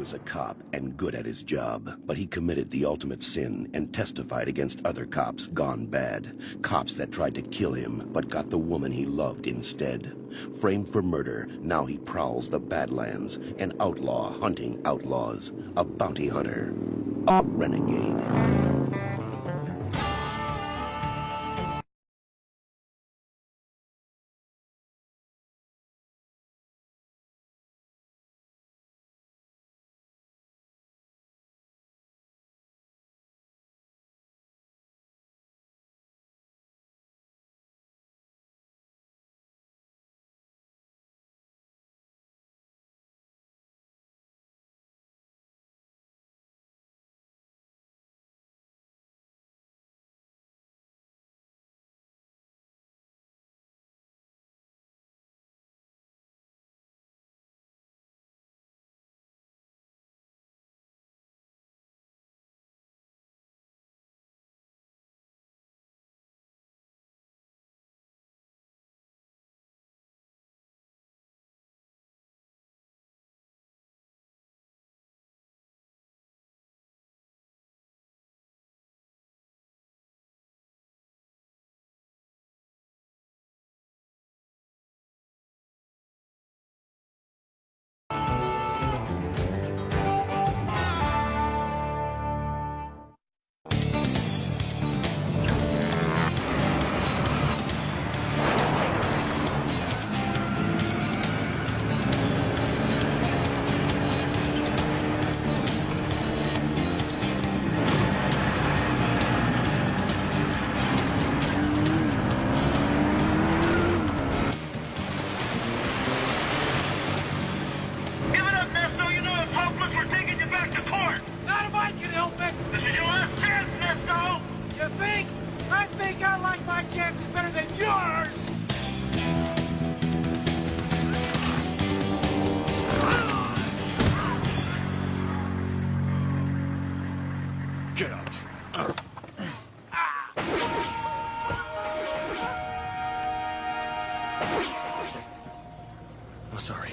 was a cop and good at his job, but he committed the ultimate sin and testified against other cops gone bad. Cops that tried to kill him, but got the woman he loved instead. Framed for murder, now he prowls the Badlands, an outlaw hunting outlaws, a bounty hunter, a renegade. Get up. I'm sorry.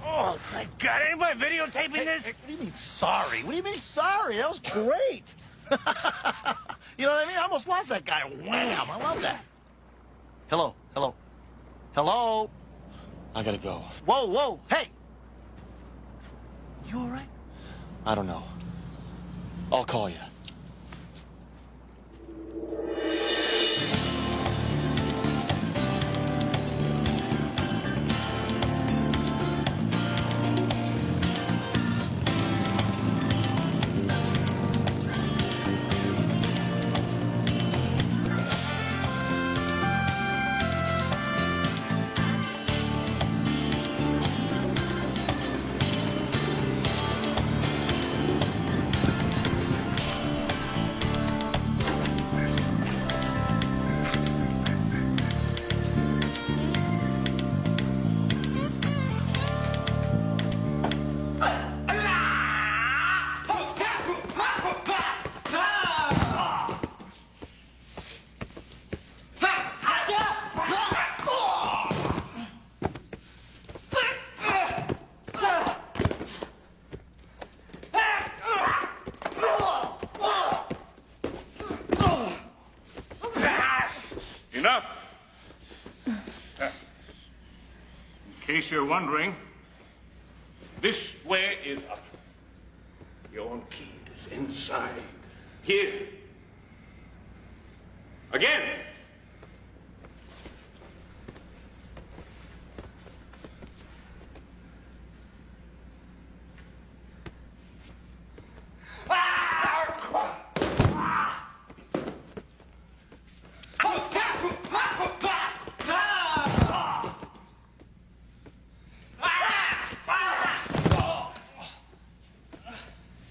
Oh, thank God. Anybody videotaping this? Hey, what do you mean sorry? What do you mean sorry? That was great. You know what I mean? I almost lost that guy. Wham! I love that. Hello. Hello. Hello. I gotta go. Whoa, whoa. Hey. You all right? I don't know. I'll call you. Enough. In case you're wondering, this way is up. Your own key is inside. Here. Again.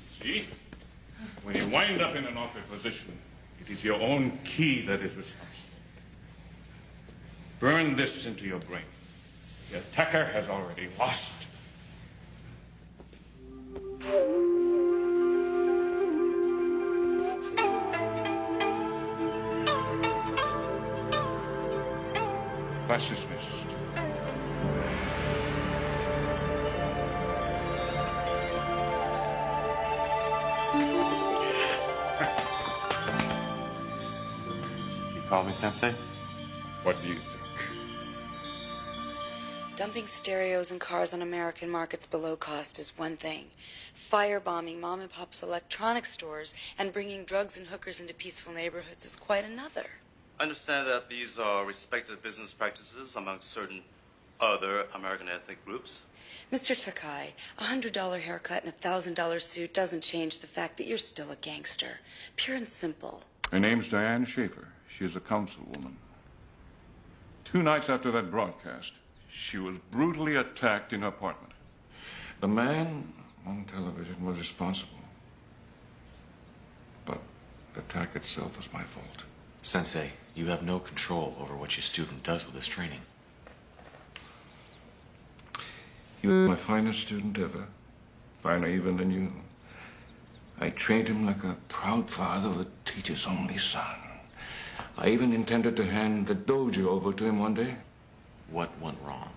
See? When you wind up in an awkward position, it is your own key that is responsible. Burn this into your brain. The attacker has already lost. Class dismissed. call me Sensei? What do you think? Dumping stereos and cars on American markets below cost is one thing. Firebombing mom and pop's electronics stores and bringing drugs and hookers into peaceful neighborhoods is quite another. I understand that these are respected business practices among certain other American ethnic groups. Mr. Takai, $100 haircut and $1,000 suit doesn't change the fact that you're still a gangster. Pure and simple. Her name's Diane Schaefer. She's a councilwoman. 2 nights after that broadcast, she was brutally attacked in her apartment. The man on television was responsible. But the attack itself was my fault. Sensei, you have no control over what your student does with his training. He was my finest student ever. Finer even than you. I trained him like a proud father would teach his only son. I even intended to hand the dojo over to him one day. What went wrong?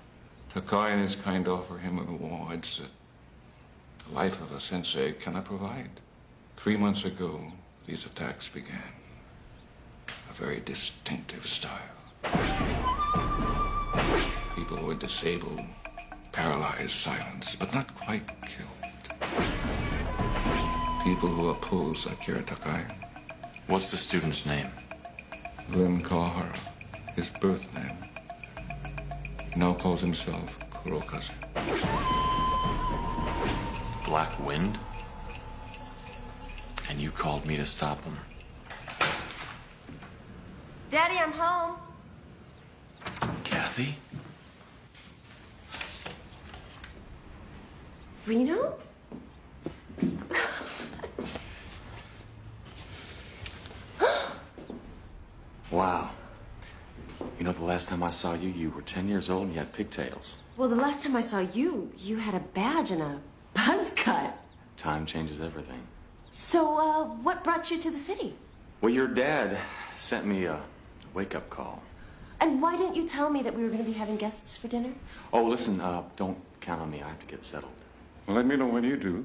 Takai and his kind offer him rewards that the life of a sensei cannot provide. 3 months ago, these attacks began. A very distinctive style. People were disabled, paralyzed, silenced, but not quite killed. People who oppose Akira Takai. What's the student's name? Glenn Kawahara, his birth name. He now calls himself Kurokaze. Black Wind? And you called me to stop him? Daddy, I'm home. Kathy? Reno? Wow. You know, the last time I saw you, you were 10 years old and you had pigtails. Well, the last time I saw you, you had a badge and a buzz cut. Time changes everything. So, what brought you to the city? Well, your dad sent me a wake-up call. And why didn't you tell me that we were going to be having guests for dinner? Oh, listen, don't count on me. I have to get settled. Well, let me know when you do.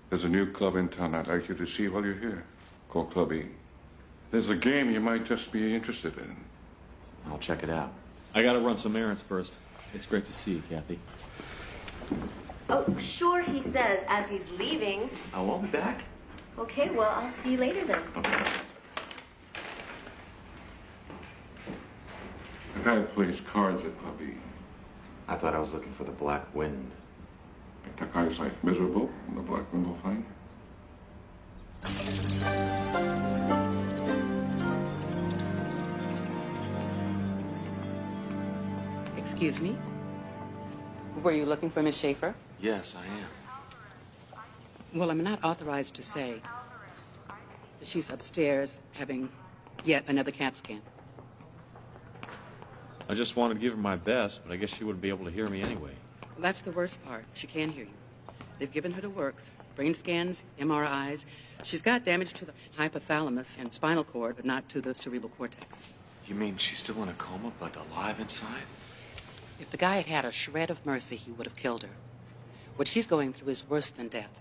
There's a new club in town I'd like you to see while you're here, called Club E. There's a game you might just be interested in. I'll check it out. I gotta run some errands first. It's great to see you, Kathy. Oh, sure, he says, as he's leaving. I won't be back. Okay, well, I'll see you later then. Okay. The guy plays cards at Club E. I thought I was looking for the Black Wind. Make Takai's life miserable, and the Black Wind will find you. Excuse me? Were you looking for Miss Schaefer? Yes, I am. Well, I'm not authorized to say. She's upstairs having yet another CAT scan. I just wanted to give her my best, but I guess she wouldn't be able to hear me anyway. Well, that's the worst part. She can hear you. They've given her the works. Brain scans, MRIs. She's got damage to the hypothalamus and spinal cord, but not to the cerebral cortex. You mean she's still in a coma, but alive inside? If the guy had had a shred of mercy, he would have killed her. What she's going through is worse than death.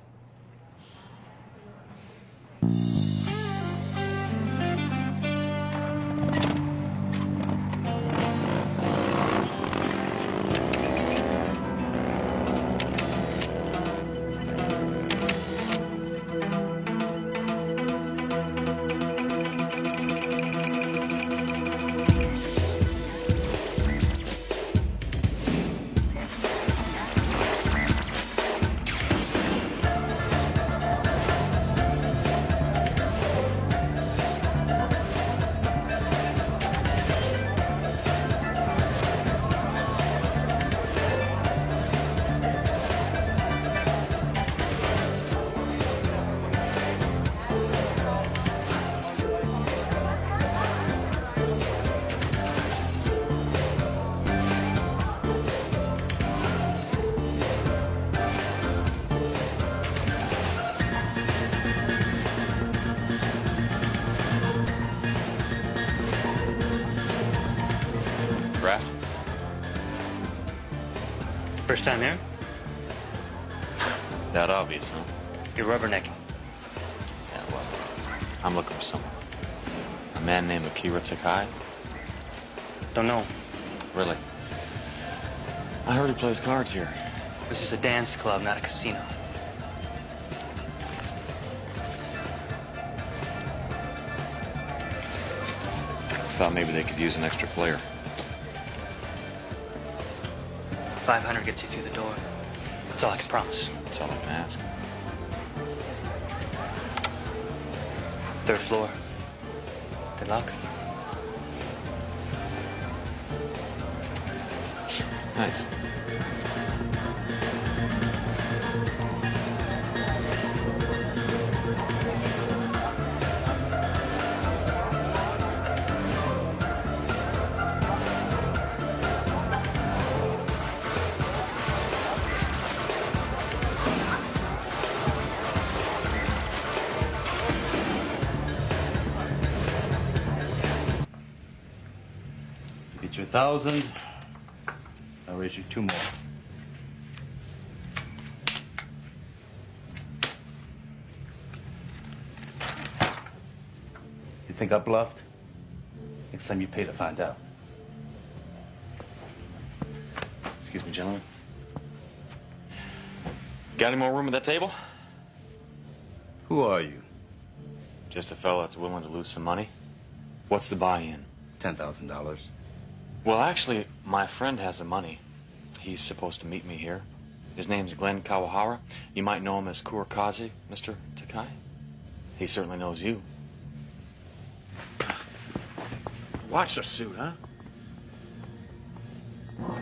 First time here? That obvious, huh? You're rubbernecking. Yeah, well, I'm looking for someone. A man named Akira Takai. Don't know. Really? I heard he plays cards here. This is a dance club, not a casino. Thought maybe they could use an extra player. 500 gets you through the door. That's all I can promise. That's all I can ask. 3rd floor. Good luck. Thanks. Get you 1,000. I'll raise you 2 more. You think I bluffed? Next time you pay to find out. Excuse me, gentlemen. Got any more room at that table? Who are you? Just a fella that's willing to lose some money. What's the buy-in? $10,000. Well, actually, my friend has the money. He's supposed to meet me here. His name's Glenn Kawahara. You might know him as Kurakaze, Mr. Takai. He certainly knows you. Watch the suit, huh?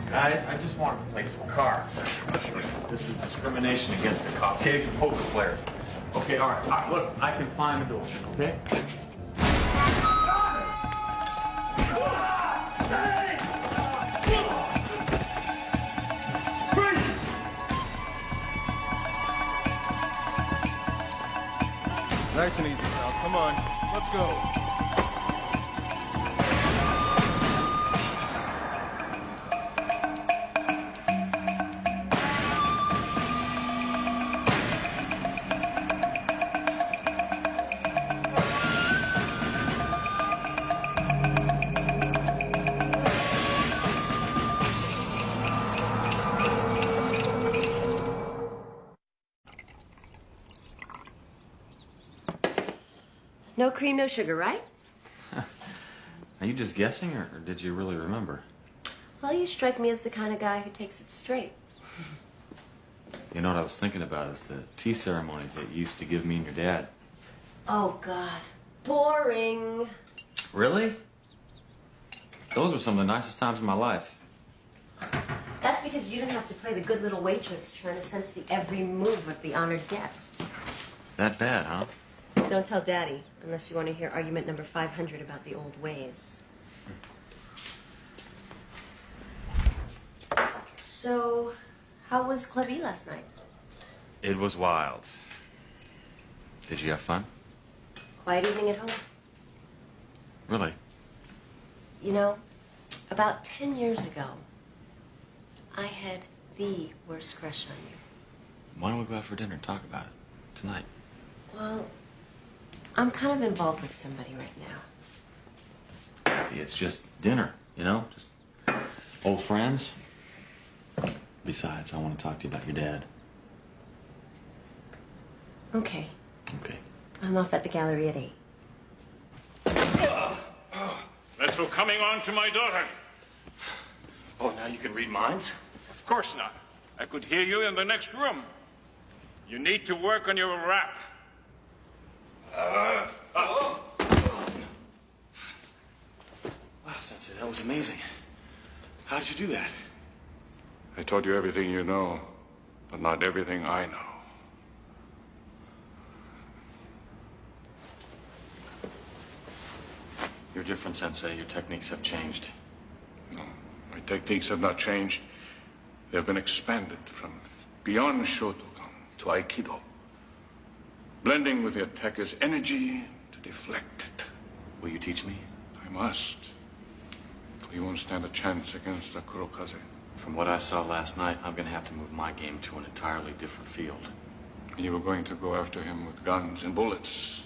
Guys, I just want to play some cards. This is discrimination against the Caucasian poker player. Okay, all right, look, I can find the door, okay? Nice and easy, pal. Come on. Let's go. No cream, no sugar, right? Are you just guessing, or did you really remember? Well, you strike me as the kind of guy who takes it straight. You know what I was thinking about is the tea ceremonies that you used to give me and your dad. Oh, God. Boring. Really? Those were some of the nicest times of my life. That's because you didn't have to play the good little waitress trying to sense the every move of the honored guests. That bad, huh? Don't tell Daddy, unless you want to hear argument number 500 about the old ways. So, how was Club E last night? It was wild. Did you have fun? Quiet evening at home. Really? You know, about 10 years ago, I had the worst crush on you. Why don't we go out for dinner and talk about it tonight? Well, I'm kind of involved with somebody right now. It's just dinner, you know? Just old friends. Besides, I want to talk to you about your dad. Okay. Okay. I'm off at the gallery at 8. That's for coming on to my daughter. Oh, now you can read minds? Of course not. I could hear you in the next room. You need to work on your rap. Wow, Sensei, that was amazing. How did you do that? I taught you everything you know, but not everything I know. You're different, Sensei. Your techniques have changed. No, my techniques have not changed. They've been expanded from beyond Shotokan to Aikido, blending with the attacker's energy to deflect it. Will you teach me? I must. You won't stand a chance against the Kurokaze. From what I saw last night, I'm going to have to move my game to an entirely different field. And you were going to go after him with guns and bullets.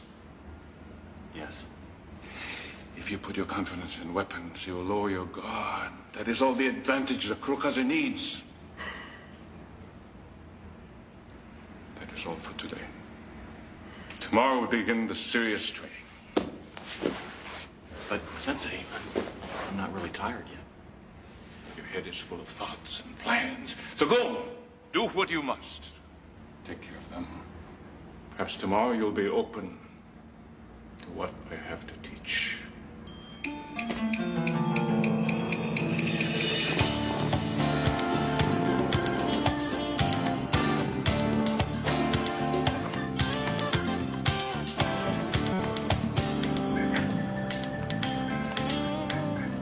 Yes. If you put your confidence in weapons, you will lower your guard. That is all the advantage the Kurokaze needs. That is all for today. Tomorrow we begin the serious training. But, Sensei, I'm not really tired yet. Your head is full of thoughts and plans. So go, do what you must. Take care of them. Perhaps tomorrow you'll be open to what I have to teach.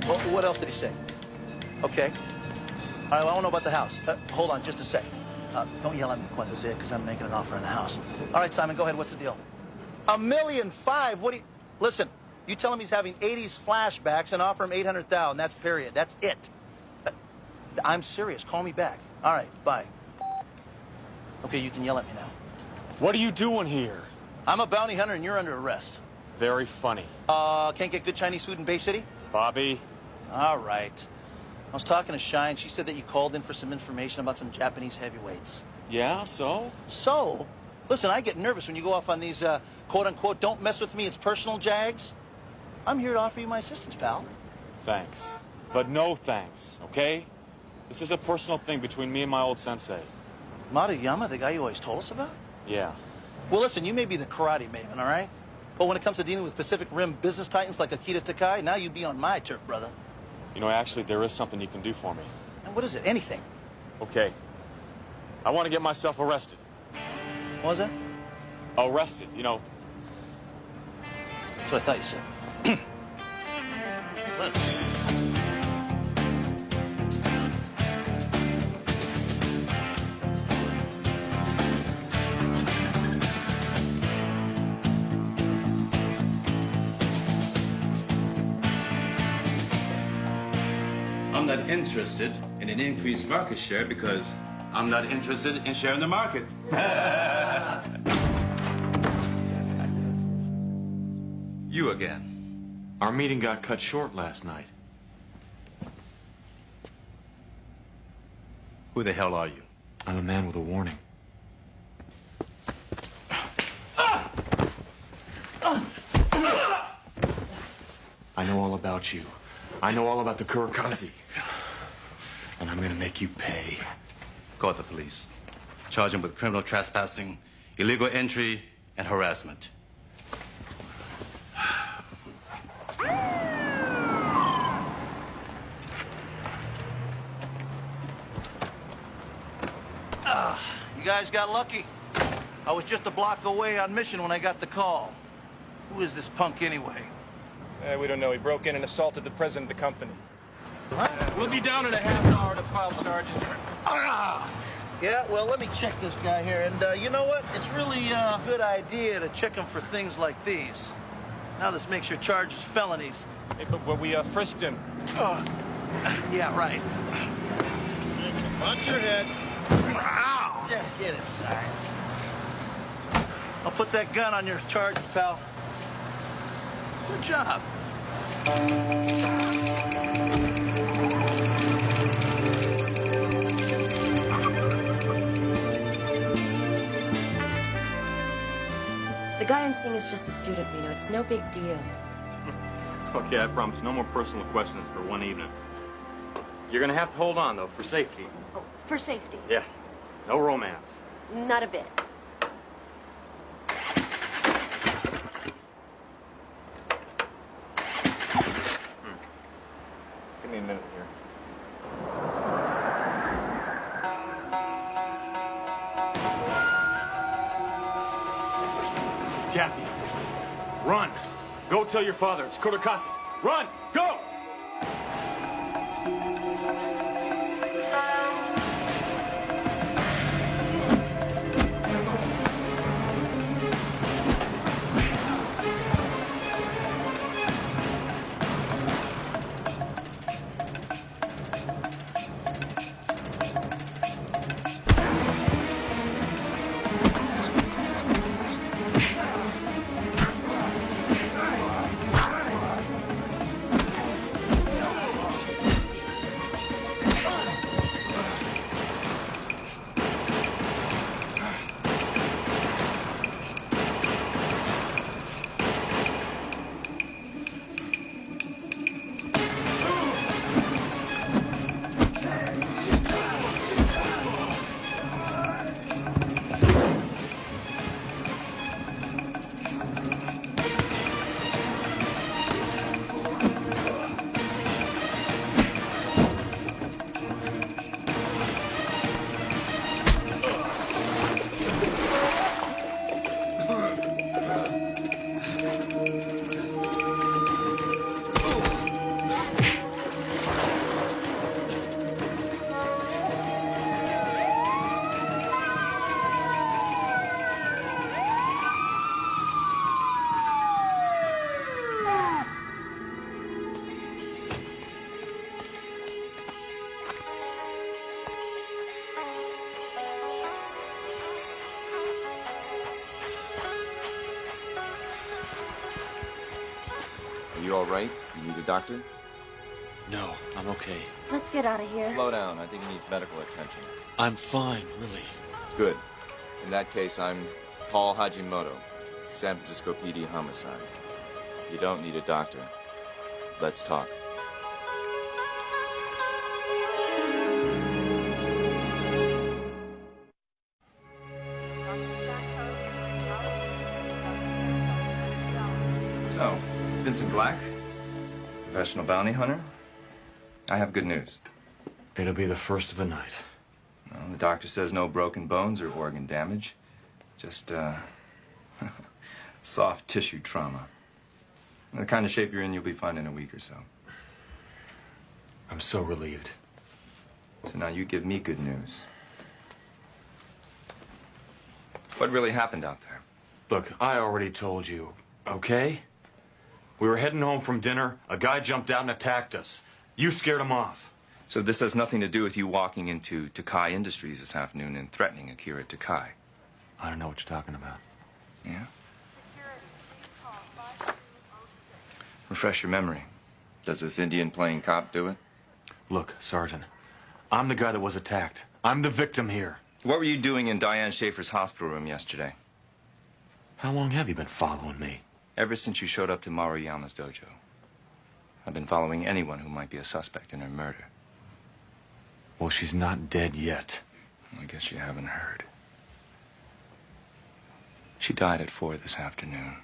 Well, what else did he say? Okay. All right, well, I want to know about the house. Hold on just a sec. Don't yell at me, Jose, because I'm making an offer on the house. All right, Simon, go ahead. What's the deal? $1.5 million? What do you... Listen, you tell him he's having 80s flashbacks and offer him $800,000. That's period. That's it. I'm serious. Call me back. All right, bye. Okay, you can yell at me now. What are you doing here? I'm a bounty hunter and you're under arrest. Very funny. Can't get good Chinese food in Bay City? Bobby. All right. I was talking to Shine. She said that you called in for some information about some Japanese heavyweights. Yeah, so? So? Listen, I get nervous when you go off on these, quote-unquote, don't mess with me, it's personal jags. I'm here to offer you my assistance, pal. Thanks. But no thanks, okay? This is a personal thing between me and my old sensei. Maruyama, the guy you always told us about? Yeah. Well, listen, you may be the karate maven, all right? But when it comes to dealing with Pacific Rim business titans like Akita Takai, now you'd be on my turf, brother. You know, actually, there is something you can do for me. And what is it? Anything? Okay. I want to get myself arrested. What was that? Arrested, you know. That's what I thought you said. I'm not interested in an increased market share because I'm not interested in sharing the market. You again. Our meeting got cut short last night. Who the hell are you? I'm a man with a warning. I know all about you. I know all about the Kurokaze. And I'm gonna make you pay. Call the police. Charge him with criminal trespassing, illegal entry, and harassment. You guys got lucky. I was just a block away on mission when I got the call. Who is this punk anyway? We don't know. He broke in and assaulted the president of the company. What? We'll be down in a half hour to file charges. Yeah, well, let me check this guy here. And you know what? It's really a good idea to check him for things like these. Now this makes your charges felonies. Hey, but we frisked him. Yeah, right. Watch your head. Ow! Just get inside. I'll put that gun on your charges, pal. Good job. The guy I'm seeing is just a student, Reno. It's no big deal. Okay, I promise. No more personal questions for one evening. You're gonna have to hold on, though, for safety. Oh, for safety. Yeah. No romance. Not a bit. Give me a minute here. Kathy, run. Go tell your father. It's Kurokaze. Run! Go! You all right? You need a doctor? No, I'm okay. Let's get out of here. Slow down. I think he needs medical attention. I'm fine, really. Good. In that case, I'm Paul Hajimoto, San Francisco PD homicide. If you don't need a doctor, let's talk. So, Vincent Black, professional bounty hunter. I have good news. It'll be the first of the night. Well, the doctor says no broken bones or organ damage. Just, soft tissue trauma. The kind of shape you're in, you'll be fine in a week or so. I'm so relieved. So now you give me good news. What really happened out there? Look, I already told you, okay? We were heading home from dinner. A guy jumped out and attacked us. You scared him off. So this has nothing to do with you walking into Takai Industries this afternoon and threatening Akira Takai? I don't know what you're talking about. Yeah? Refresh your memory. Does this Indian playing cop do it? Look, Sergeant, I'm the guy that was attacked. I'm the victim here. What were you doing in Diane Schaefer's hospital room yesterday? How long have you been following me? Ever since you showed up to Maruyama's dojo. I've been following anyone who might be a suspect in her murder. Well, she's not dead yet. I guess you haven't heard. She died at 4 this afternoon.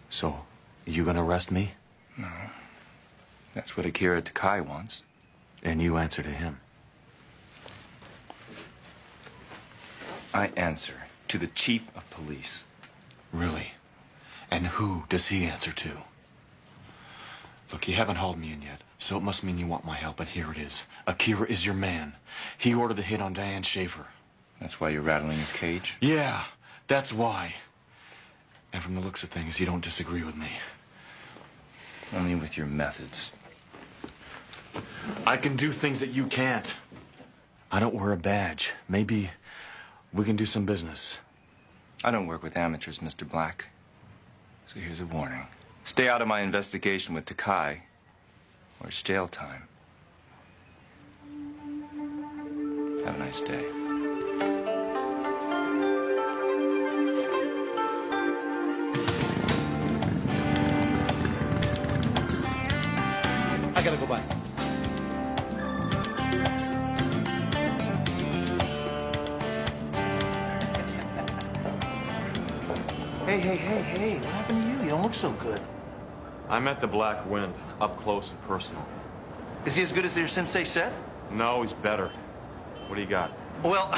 So, you gonna arrest me? No. That's what Akira Takai wants. And you answer to him. I answer to the chief of police. Really? And who does he answer to? Look, you haven't hauled me in yet, so it must mean you want my help, and here it is. Akira is your man. He ordered the hit on Diane Schaefer. That's why you're rattling his cage? Yeah, that's why. And from the looks of things, you don't disagree with me. Only with your methods. I can do things that you can't. I don't wear a badge. Maybe we can do some business. I don't work with amateurs, Mr. Black. So here's a warning. Stay out of my investigation with Takai, or it's jail time. Have a nice day. I gotta go by. Hey, what happened to you? You don't look so good. I met the Black Wind, up close and personal. Is he as good as your sensei said? No, he's better. What do you got? Well,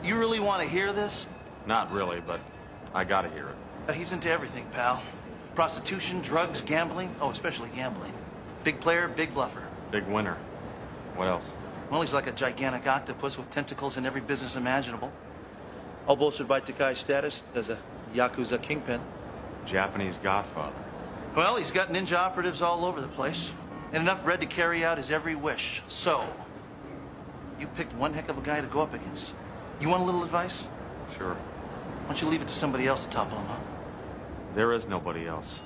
you really want to hear this? Not really, but I gotta hear it. He's into everything, pal. Prostitution, drugs, gambling. Oh, especially gambling. Big player, big bluffer. Big winner. What else? Well, he's like a gigantic octopus with tentacles in every business imaginable. All bolstered by Takai's status as a Yakuza kingpin. Japanese godfather. Well, he's got ninja operatives all over the place. And enough bread to carry out his every wish. So, you picked one heck of a guy to go up against. You want a little advice? Sure. Why don't you leave it to somebody else to topple him, huh? There is nobody else.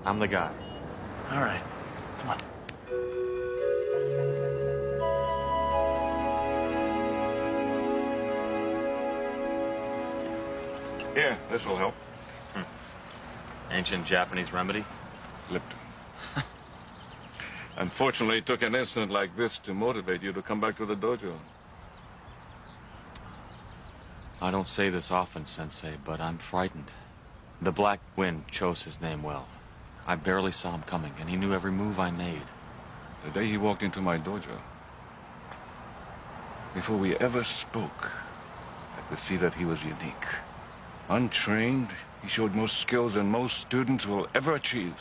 I'm the guy. All right. Come on. Here, this will help. Ancient Japanese remedy? Slipped. Unfortunately, it took an incident like this to motivate you to come back to the dojo. I don't say this often, Sensei, but I'm frightened. The Black Wind chose his name well. I barely saw him coming, and he knew every move I made. The day he walked into my dojo, before we ever spoke, I could see that he was unique. Untrained, he showed more skills than most students will ever achieve.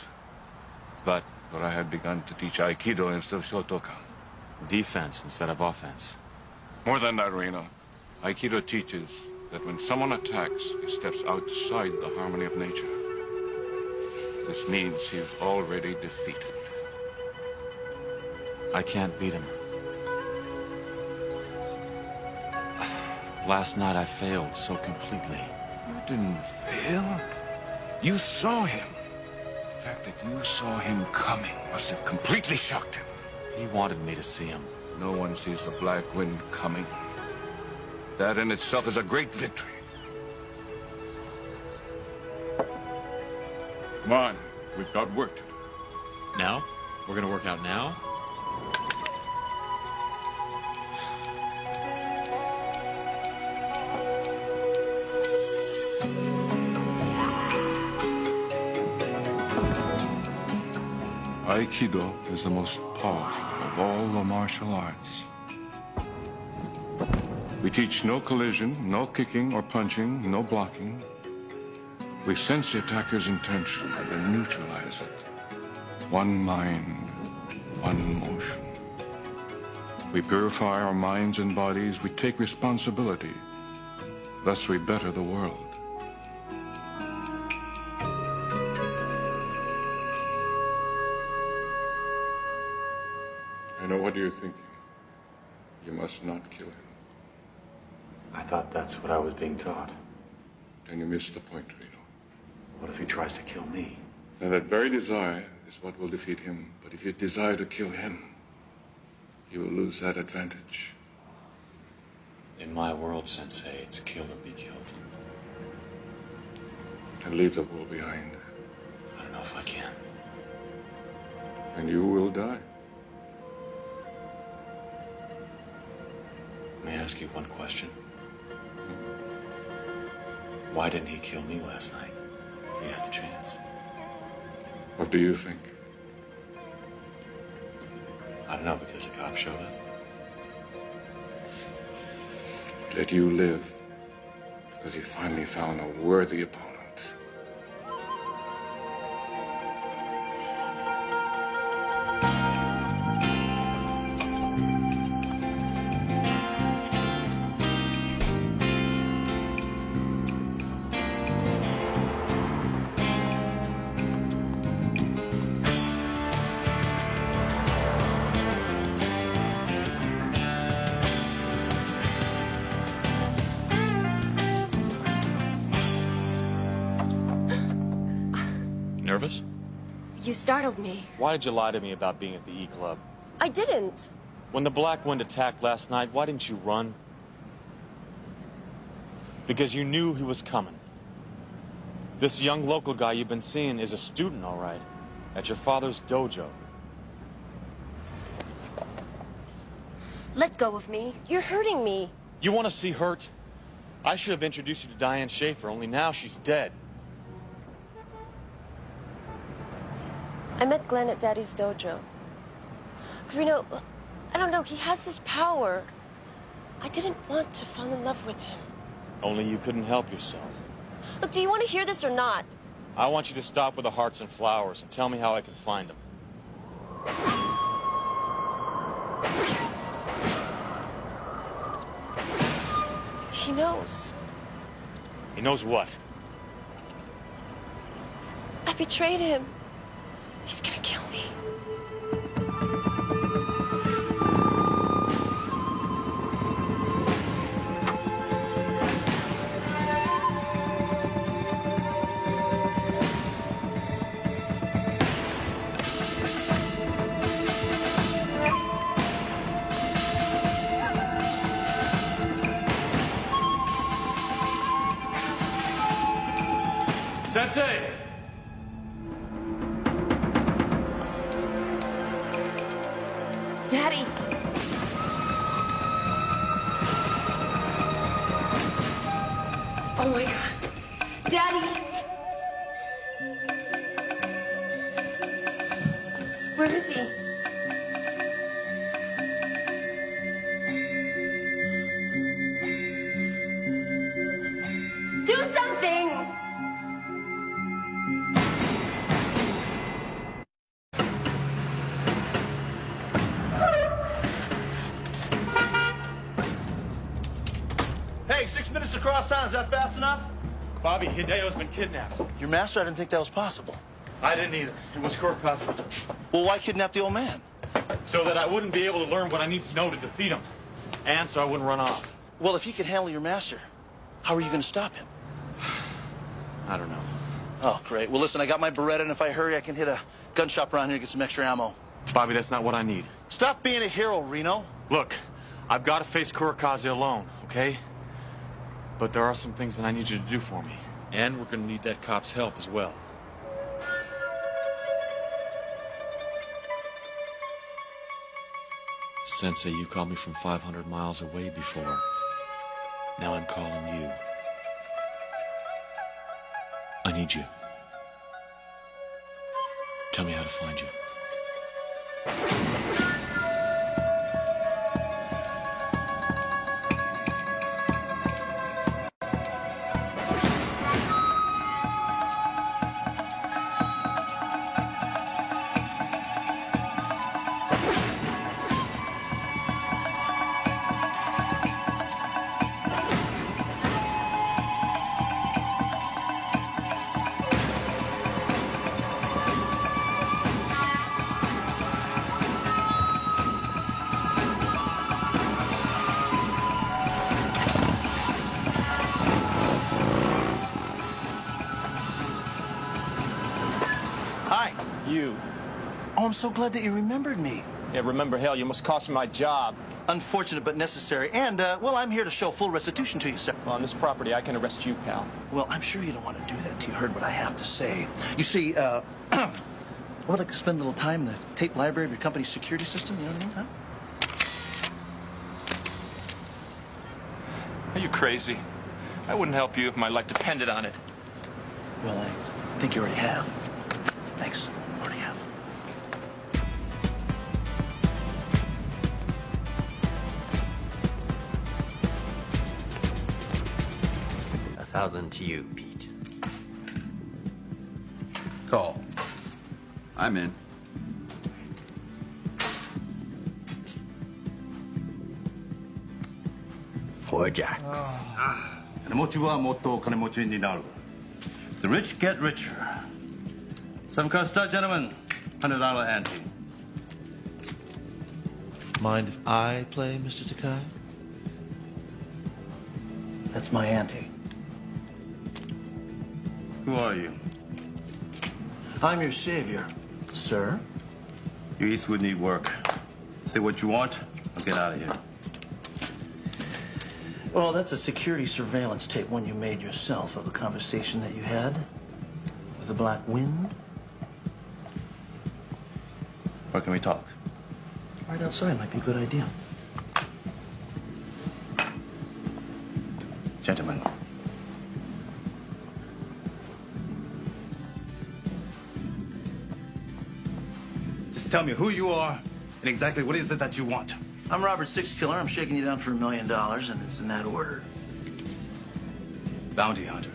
But I had begun to teach Aikido instead of Shotokan. defense instead of offense. More than that, Reno. Aikido teaches that when someone attacks, he steps outside the harmony of nature. This means he is already defeated. I can't beat him. Last night I failed so completely. You didn't fail. You saw him. fact that you saw him coming must have completely shocked him. He wanted me to see him. No one sees the Black Wind coming. That in itself is a great victory. Come on, we've got work to do. Now? We're gonna work out now? Aikido is the most powerful of all the martial arts. We teach no collision, no kicking or punching, no blocking. We sense the attacker's intention and neutralize it. One mind, one motion. We purify our minds and bodies. We take responsibility. Thus we better the world. I know what you're thinking. You must not kill him. I thought that's what I was being taught. And you missed the point, Reno. What if he tries to kill me? And that very desire is what will defeat him. But if you desire to kill him, you will lose that advantage. In my world, Sensei, it's kill or be killed. And leave the world behind. I don't know if I can. And you will die. May I ask you one question? Why didn't he kill me last night? He had the chance. What do you think? I don't know, because the cop showed up. Let you live, because he finally found a worthy opponent. Nervous? You startled me. Why did you lie to me about being at the E Club? I didn't. When the Black Wind attacked last night, why didn't you run? Because you knew he was coming. This young local guy you've been seeing is a student, all right, at your father's dojo. Let go of me. You're hurting me. You want to see hurt? I should have introduced you to Diane Schaefer, only now she's dead. I met Glenn at Daddy's dojo. Reno, I don't know, he has this power. I didn't want to fall in love with him. Only you couldn't help yourself. Look, do you want to hear this or not? I want you to stop with the hearts and flowers and tell me how I can find them. He knows. He knows what? I betrayed him. He's gonna kill me. Sensei! Daddy! Oh my God. Daddy! Where is he? Do something! Hey, 6 minutes across town, is that fast enough? Bobby, Hideo's been kidnapped. Your master, I didn't think that was possible. I didn't either. It was quite possible. Well, why kidnap the old man? So that I wouldn't be able to learn what I need to know to defeat him. And so I wouldn't run off. Well, if he can handle your master, how are you going to stop him? I don't know. Oh, great. Well, listen, I got my Beretta, and if I hurry, I can hit a gun shop around here and get some extra ammo. Bobby, that's not what I need. Stop being a hero, Reno. Look, I've got to face Kurikaze alone, okay? But there are some things that I need you to do for me. And we're going to need that cop's help as well. Sensei, you called me from 500 miles away before. Now I'm calling you. I need you. Tell me how to find you. Hi. You. Oh, I'm so glad that you remembered me. Yeah, remember, hell, you must cost me my job. Unfortunate but necessary. And, well, I'm here to show full restitution to you, sir. Well, on this property, I can arrest you, pal. Well, I'm sure you don't want to do that till you heard what I have to say. You see, I would like to spend a little time in the tape library of your company's security system, you know what I mean, huh? Are you crazy? I wouldn't help you if my life depended on it. Well, I think you already have. Thanks. Already have. $1,000 to you, Pete. Call. I'm in. Poor Jax. The rich get richer. Some car start, gentlemen. $100 ante. Mind if I play, Mr. Takai? That's my ante. Who are you? I'm your savior, sir. Your Eastwood need work. Say what you want, or get out of here. Well, that's a security surveillance tape, one you made yourself, of a conversation that you had with the Black Wind. Where can we talk? Right outside might be a good idea. Gentlemen. Just tell me who you are and exactly what is it that you want. I'm Robert Sixkiller. I'm shaking you down for $1 million, and it's in that order. Bounty hunter.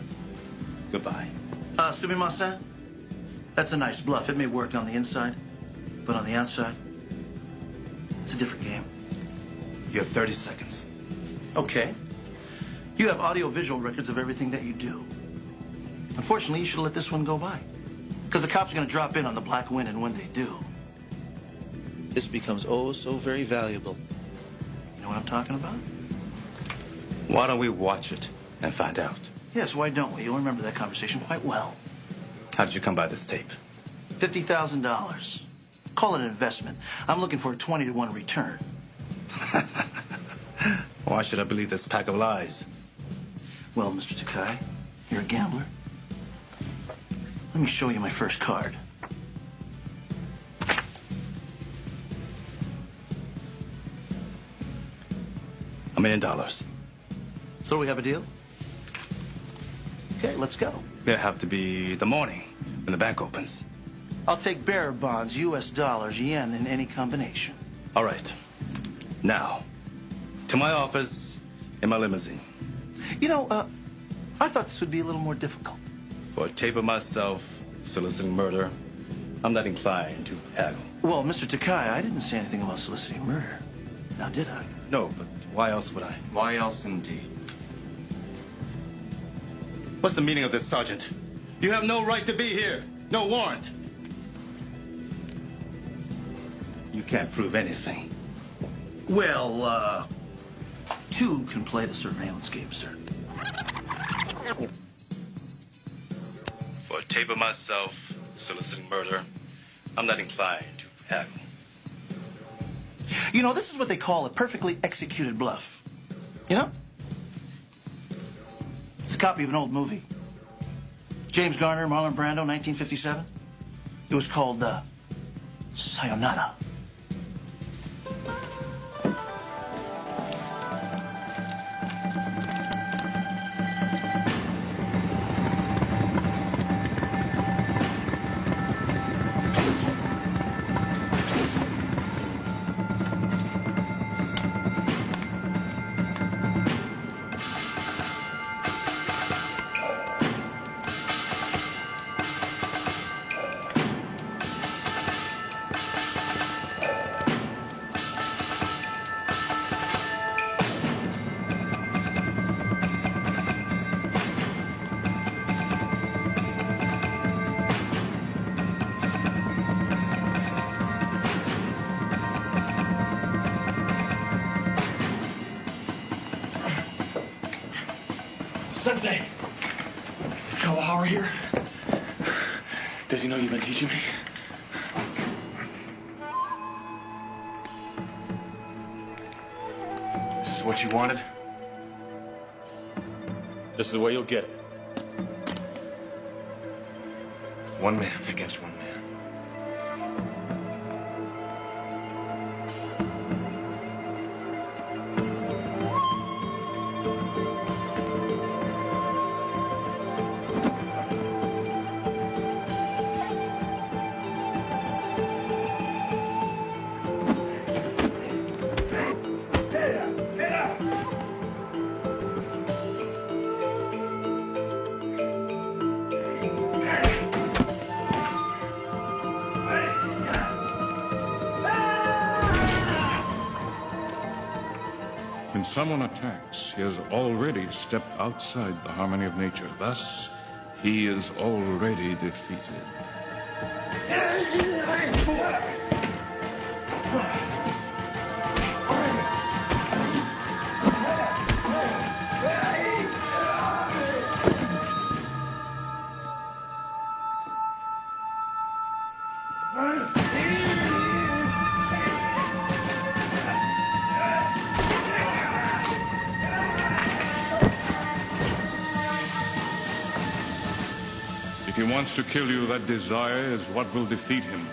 Goodbye. Sumimasen? That's a nice bluff. It may work on the inside, but on the outside, it's a different game. You have 30 seconds. Okay. You have audio-visual records of everything that you do. Unfortunately, you should have let this one go by. Because the cops are going to drop in on the Black Wind, and when they do, this becomes oh so very valuable. You know what I'm talking about? Why don't we watch it and find out? Yes, why don't we? You'll remember that conversation quite well. How did you come by this tape? $50,000. Call it an investment. I'm looking for a 20-to-1 return. Why should I believe this pack of lies? Well, Mr. Takai, you're a gambler. Let me show you my first card. $1 million. So do we have a deal? Okay, let's go. It'll have to be the morning when the bank opens. I'll take bearer bonds, U.S. dollars, yen, in any combination. All right. Now, to my office in my limousine. You know, I thought this would be a little more difficult. For a tape of myself soliciting murder, I'm not inclined to haggle. Well, Mr. Takai, I didn't say anything about soliciting murder. Now, did I? No, but why else would I? Why else indeed? What's the meaning of this, Sergeant? You have no right to be here. No warrant. You can't prove anything. Well, two can play the surveillance game, sir. For a tape of myself soliciting murder, I'm not inclined to haggle. You know, this is what they call a perfectly executed bluff. You know? It's a copy of an old movie. James Garner, Marlon Brando, 1957. It was called, Sayonara. Sensei! Is Kawahara here? Does he know you've been teaching me? This is what you wanted? This is the way you'll get it. One man against one man. When someone attacks, he has already stepped outside the harmony of nature. Thus, he is already defeated. If he wants to kill you, that desire is what will defeat him.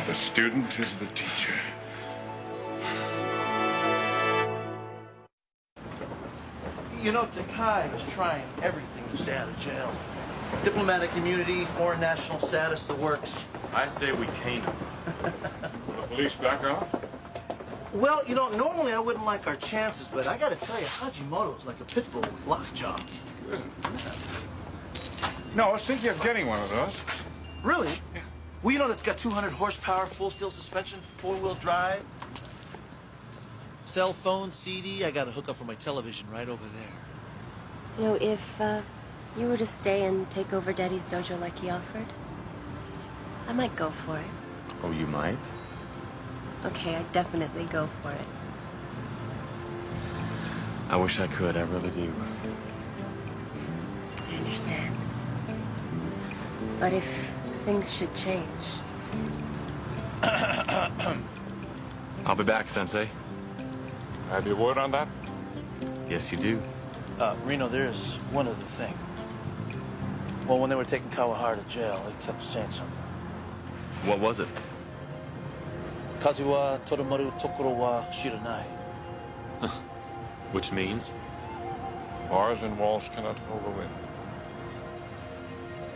The student is the teacher. You know, Takai is trying everything to stay out of jail. Diplomatic immunity, foreign national status, the works. I say we cane him. Will the police back off? Well, you know, normally I wouldn't like our chances, but I gotta tell you, Hajimoto's like a pit bull with lockjaw. Good. No, I was thinking of getting one of those. Really? Yeah. Well, you know that's got 200 horsepower, full steel suspension, four-wheel drive. Cell phone, CD, I got a hookup for my television right over there. You know, if you were to stay and take over Daddy's dojo like he offered, I might go for it. Oh, you might? Okay, I'd definitely go for it. I wish I could, I really do. I understand. But if things should change... I'll be back, Sensei. Have you word on that? Yes, you do. Reno, there's one other thing. Well, when they were taking Kawahara to jail, they kept saying something. What was it? Kazuwa Toromaru Tokoro wa Shiranai. Which means? Bars and walls cannot hold the wind.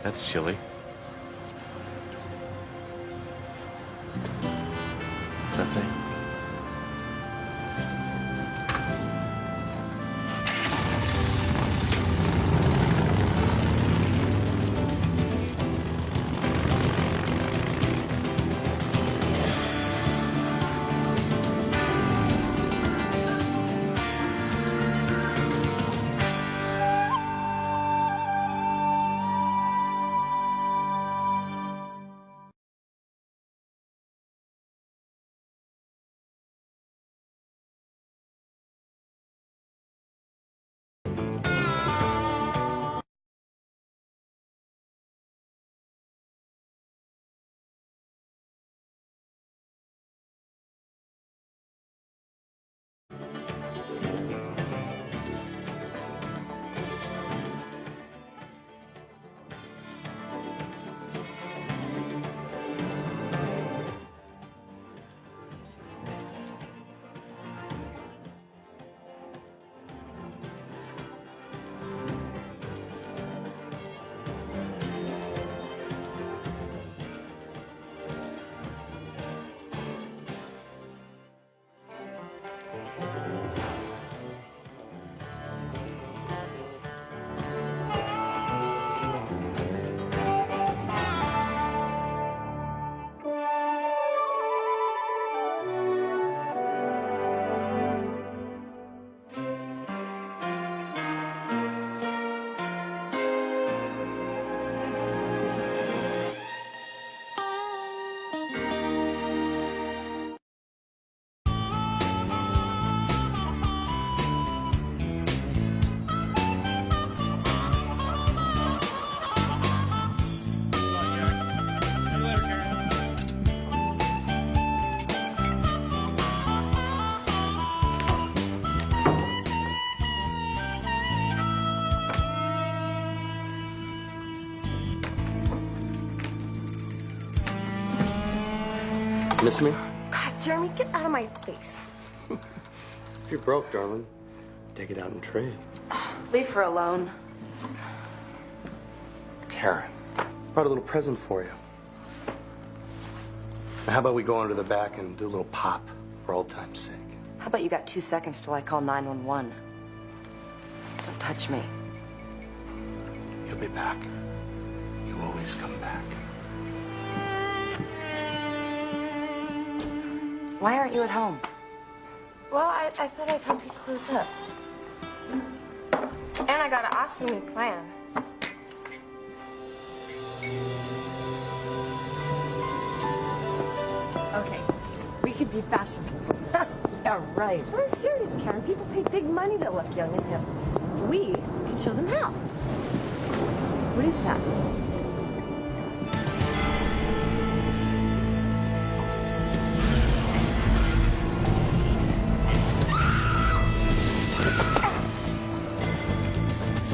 That's chilly. Sensei? Miss me? God, Jeremy, get out of my face. If you're broke, darling, take it out and trade. Leave her alone. Karen, brought a little present for you. Now, how about we go into the back and do a little pop for old time's sake? How about you got 2 seconds till I call 911? Don't touch me. You'll be back. You always come back. Why aren't you at home? Well, I thought I'd help you close up. And I got an awesome new plan. Okay, we could be fashion consultants. Yeah, right. But I'm serious, Karen. People pay big money to look young and hip. We can show them how. What is that?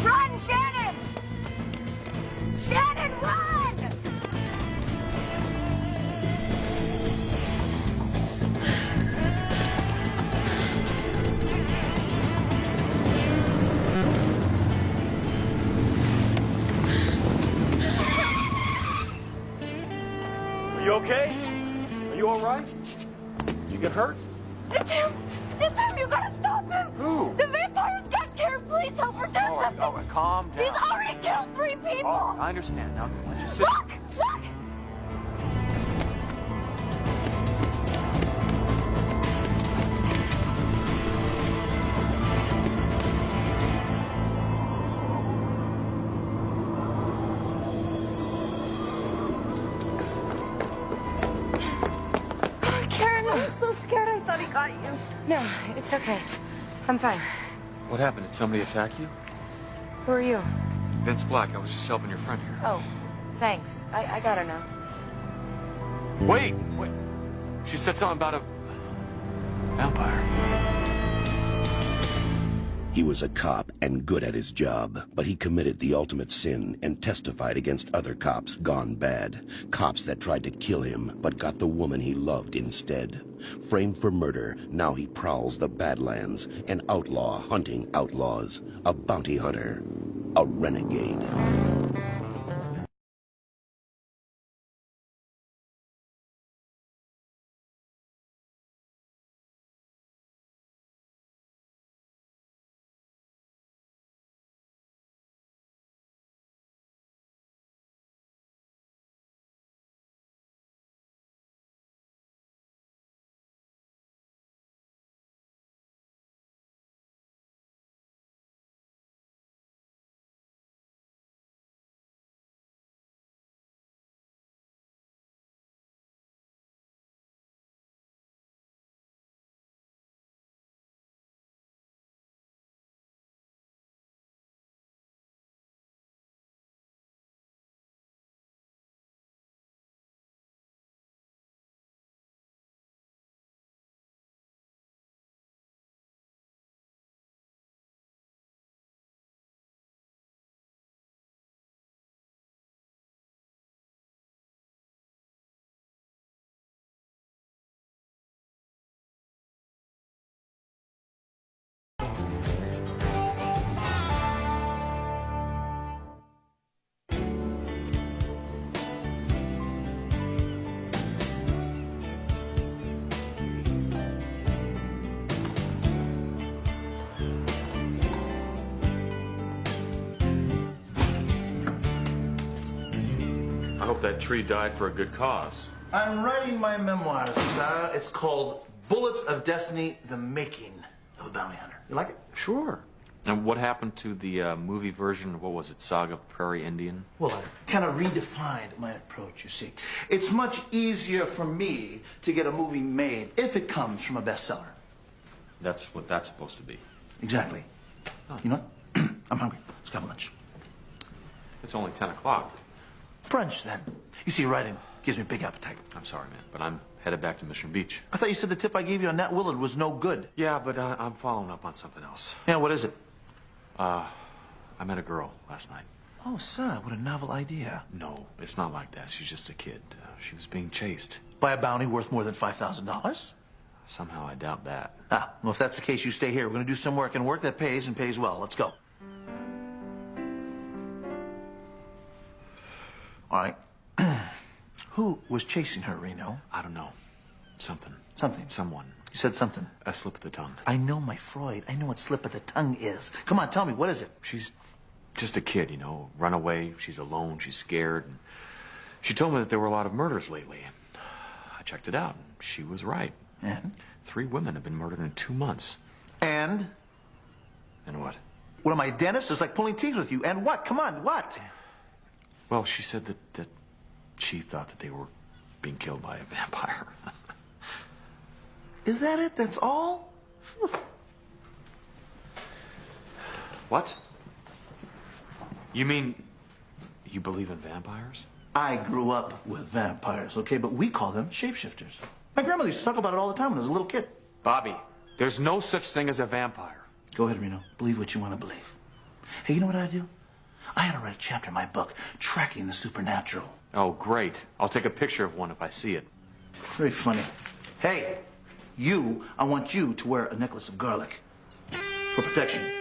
Run, Shannon! Shannon, run! Are you okay? Are you all right? You get hurt? It's him! It's him! You gotta stop him! Who? The vampire's got Karen. Please help her do something! All right, calm down. He's already killed 3 people! Oh, I understand. Now, why don't you sit... Look! Look! Karen, I'm so scared. I thought he got you. No, it's okay. I'm fine. What happened? Did somebody attack you? Who are you? Vince Black. I was just helping your friend here. Oh, thanks. I got her now. Wait! She said something about a... vampire. He was a cop and good at his job, but he committed the ultimate sin and testified against other cops gone bad. Cops that tried to kill him, but got the woman he loved instead. Framed for murder, now he prowls the Badlands, an outlaw hunting outlaws, a bounty hunter, a renegade. I hope that tree died for a good cause. I'm writing my memoirs, sir. It's called Bullets of Destiny, The Making of a Bounty Hunter. You like it? Sure. And what happened to the movie version of, what was it, Saga Prairie Indian? Well, I kind of redefined my approach, you see. It's much easier for me to get a movie made if it comes from a bestseller. That's what that's supposed to be. Exactly. Oh. You know what? I'm hungry. Let's go have lunch. It's only 10 o'clock. Brunch, then. You see, writing gives me a big appetite. I'm sorry, man, but I'm headed back to Mission Beach. I thought you said the tip I gave you on Nat Willard was no good. Yeah, but I'm following up on something else. Yeah, what is it? I met a girl last night. Oh, son, what a novel idea. No, it's not like that. She's just a kid. She was being chased. By a bounty worth more than $5,000? Somehow I doubt that. Ah, well, if that's the case, you stay here. We're going to do some work, and work that pays and pays well. Let's go. All right. Who was chasing her, Reno? I don't know. Something. Something? Someone. You said something. A slip of the tongue. I know my Freud. I know what slip of the tongue is. Come on, tell me, what is it? She's just a kid, you know, runaway. She's alone. She's scared. And she told me that there were a lot of murders lately. And I checked it out. And she was right. And? 3 women have been murdered in 2 months. And? And what? What am I, a dentist? It's like pulling teeth with you. And what? Come on, what? Well, she said that she thought that they were being killed by a vampire. Is that it? That's all? What? You mean you believe in vampires? I grew up with vampires, okay? But we call them shapeshifters. My grandmother used to talk about it all the time when I was a little kid. Bobby, there's no such thing as a vampire. Go ahead, Reno. Believe what you want to believe. Hey, you know what I do? I had to write a chapter in my book, Tracking the Supernatural. Oh, great. I'll take a picture of one if I see it. Very funny. Hey, I want you to wear a necklace of garlic for protection.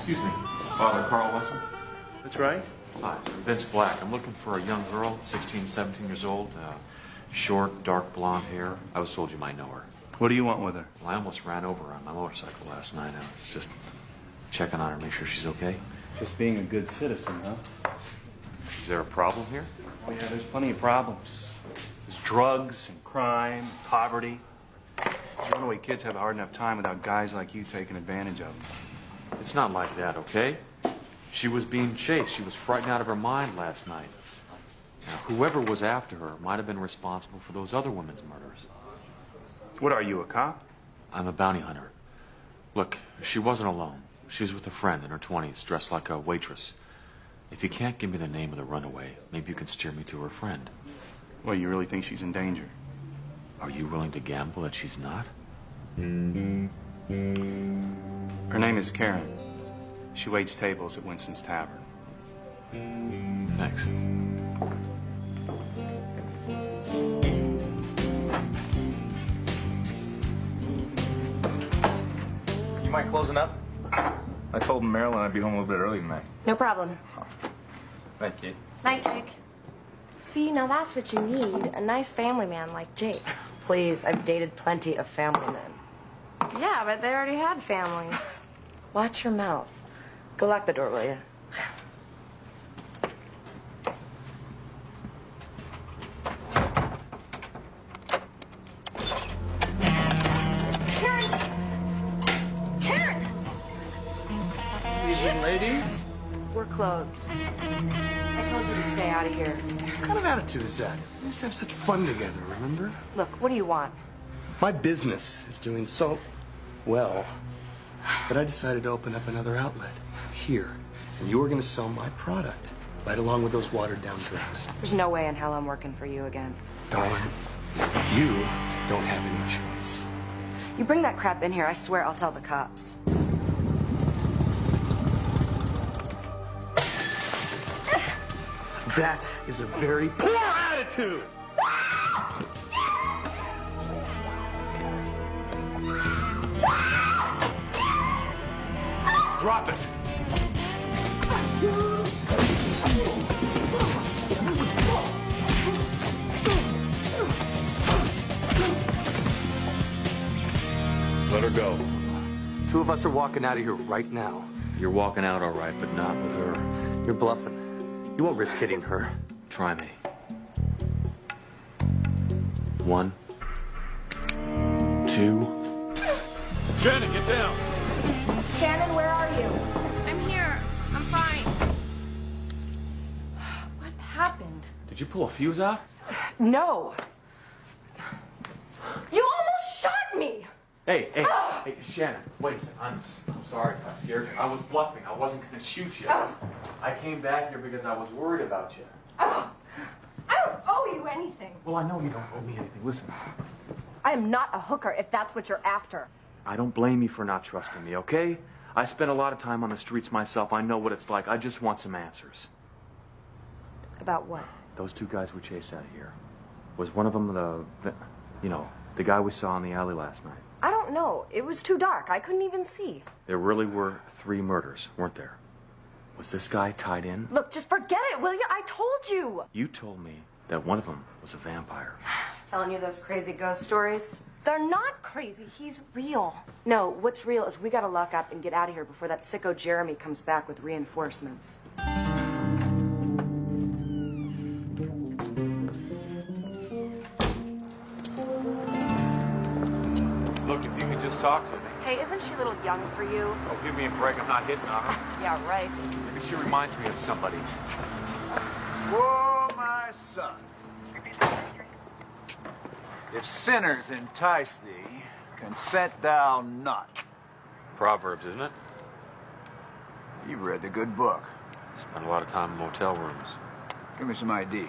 Excuse me, Father Carl Wesson? That's right. Hi, I'm Vince Black. I'm looking for a young girl, 16, 17 years old, short, dark blonde hair. I was told you might know her. What do you want with her? Well, I almost ran over her on my motorcycle last night. I was just checking on her, make sure she's okay. Just being a good citizen, huh? Is there a problem here? Oh, yeah, there's plenty of problems. There's drugs and crime, poverty. These runaway kids have a hard enough time without guys like you taking advantage of them. It's not like that, okay? She was being chased. She was frightened out of her mind last night. Now, whoever was after her might have been responsible for those other women's murders. What are you, a cop? I'm a bounty hunter. Look, she wasn't alone. She was with a friend in her 20s, dressed like a waitress. If you can't give me the name of the runaway, maybe you can steer me to her friend. Well, you really think she's in danger? Are you willing to gamble that she's not? Her name is Karen. She waits tables at Winston's Tavern. Thanks. You mind closing up? I told Marilyn I'd be home a little bit early tonight. No problem. Thank you. Night, Jake. See, now that's what you need. A nice family man like Jake. Please, I've dated plenty of family men. Yeah, but they already had families. Watch your mouth. Go lock the door, will you? Karen! Karen! These young ladies? We're closed. I told you to stay out of here. What kind of attitude is that? We used to have such fun together, remember? Look, what do you want? My business is doing so well that I decided to open up another outlet here. And you were going to sell my product right along with those watered-down drinks. There's no way in hell I'm working for you again. Darling, you don't have any choice. You bring that crap in here, I swear I'll tell the cops. That is a very poor attitude! Drop it. Let her go. Two of us are walking out of here right now. You're walking out all right, but not with her. You're bluffing. You won't risk hitting her. Try me. 1, 2. Shannon, get down. Shannon, where are you? I'm here. I'm fine. What happened? Did you pull a fuse out? No. You almost shot me! Hey, Shannon, wait a second. I'm sorry if I scared you. I was bluffing. I wasn't going to shoot you. I came back here because I was worried about you. I don't owe you anything. Well, I know you don't owe me anything. Listen, I am not a hooker if that's what you're after. I don't blame you for not trusting me, okay? I spent a lot of time on the streets myself. I know what it's like. I just want some answers. About what? Those 2 guys we chased out of here. Was one of them the guy we saw in the alley last night? I don't know. It was too dark. I couldn't even see. There really were 3 murders, weren't there? Was this guy tied in? Look, just forget it, will you? I told you. You told me that one of them was a vampire. Telling you those crazy ghost stories? They're not crazy. He's real. No, what's real is we gotta lock up and get out of here before that sicko Jeremy comes back with reinforcements. Look, if you could just talk to me. Hey, isn't she a little young for you? Oh, give me a break. I'm not hitting on her. Yeah, right. Maybe she reminds me of somebody. Whoa, my son. If sinners entice thee, consent thou not. Proverbs, isn't it? You've read the good book. Spent a lot of time in motel rooms. Give me some ID.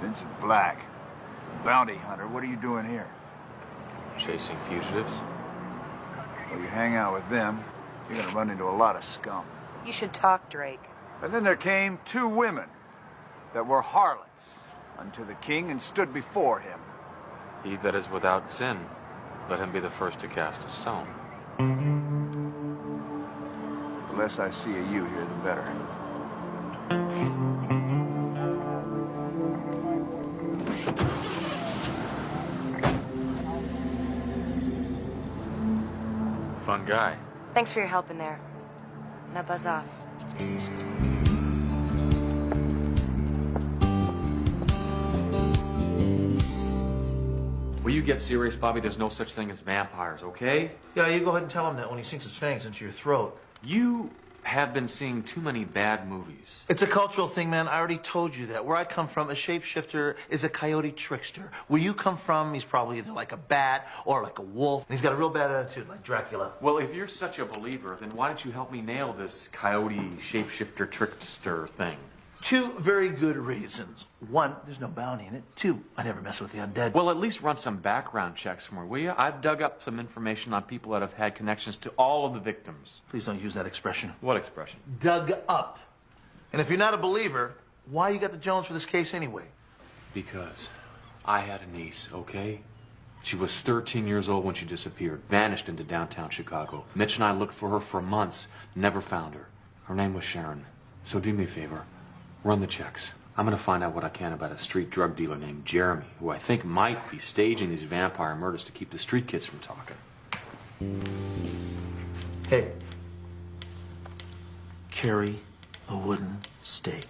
Vincent Black, bounty hunter. What are you doing here? Chasing fugitives. Well, you hang out with them, you're gonna run into a lot of scum. You should talk, Drake. And then there came 2 women that were harlots unto the king and stood before him. He that is without sin, let him be the first to cast a stone. The less I see of you here, the better. Fun guy. Thanks for your help in there. Now buzz off. Will you get serious, Bobby? There's no such thing as vampires, okay? Yeah, you go ahead and tell him that when he sinks his fangs into your throat. You have been seeing too many bad movies. It's a cultural thing, man. I already told you that. Where I come from, a shapeshifter is a coyote trickster. Where you come from, he's probably either like a bat or like a wolf. And he's got a real bad attitude, like Dracula. Well, if you're such a believer, then why don't you help me nail this coyote shapeshifter trickster thing? 2 very good reasons. 1, there's no bounty in it. 2, I never mess with the undead. Well, at least run some background checks for me, will you? I've dug up some information on people that have had connections to all of the victims. Please don't use that expression. What expression? Dug up. And if you're not a believer, why you got the Jones for this case anyway? Because I had a niece, okay? She was 13 years old when she disappeared, vanished into downtown Chicago. Mitch and I looked for her for months, never found her. Her name was Sharon. So do me a favor. Run the checks. I'm going to find out what I can about a street drug dealer named Jeremy, who I think might be staging these vampire murders to keep the street kids from talking. Hey. Carry a wooden stake.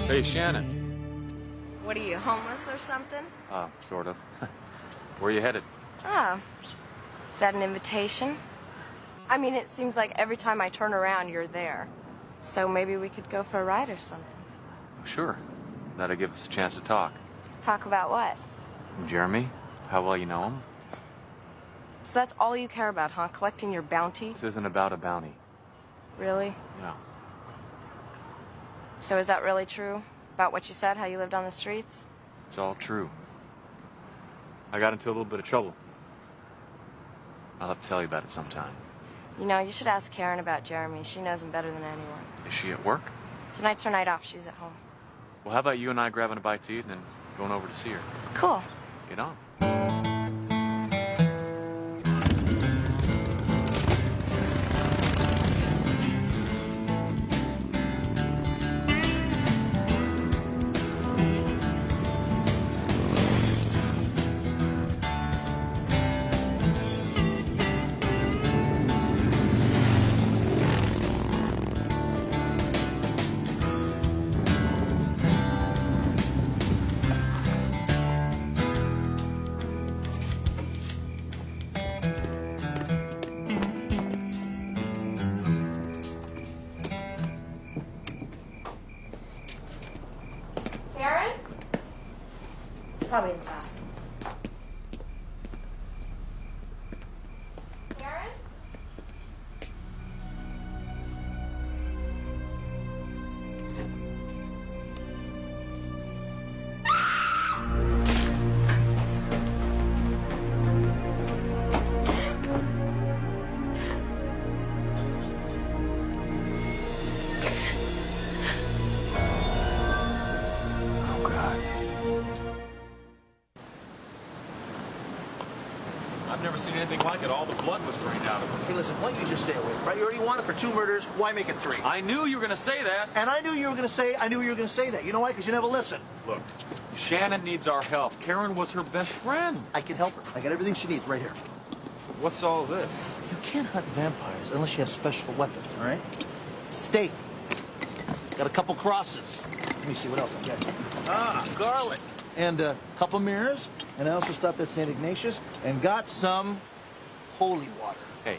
Hey, Shannon. What are you, homeless or something? Sort of. Where are you headed? Oh. Is that an invitation? I mean, it seems like every time I turn around, you're there. So maybe we could go for a ride or something. Sure. That'll give us a chance to talk. Talk about what? Jeremy, how well you know him? So that's all you care about, huh? Collecting your bounty? This isn't about a bounty. Really? No. So is that really true? About what you said, how you lived on the streets? It's all true. I got into a little bit of trouble. I'll have to tell you about it sometime. You know, you should ask Karen about Jeremy. She knows him better than anyone. Is she at work? Tonight's her night off. She's at home. Well, how about you and I grabbing a bite to eat and then going over to see her? Cool. Get on. Karen? She's probably in the bathroom. Karen? I've never seen anything like it. All the blood was drained out of her. Hey, listen, why don't you just stay away, right? You already wanted for 2 murders. Why make it 3? I knew you were going to say that. And I knew you were going to say that. You know why? Because you never listen. Look, Shannon needs our help. Karen was her best friend. I can help her. I got everything she needs right here. What's all this? You can't hunt vampires unless you have special weapons, all right? Steak. Got a couple crosses. Let me see what else I got here. Ah, garlic. And a couple mirrors. And I also stopped at St. Ignatius and got some holy water. Hey,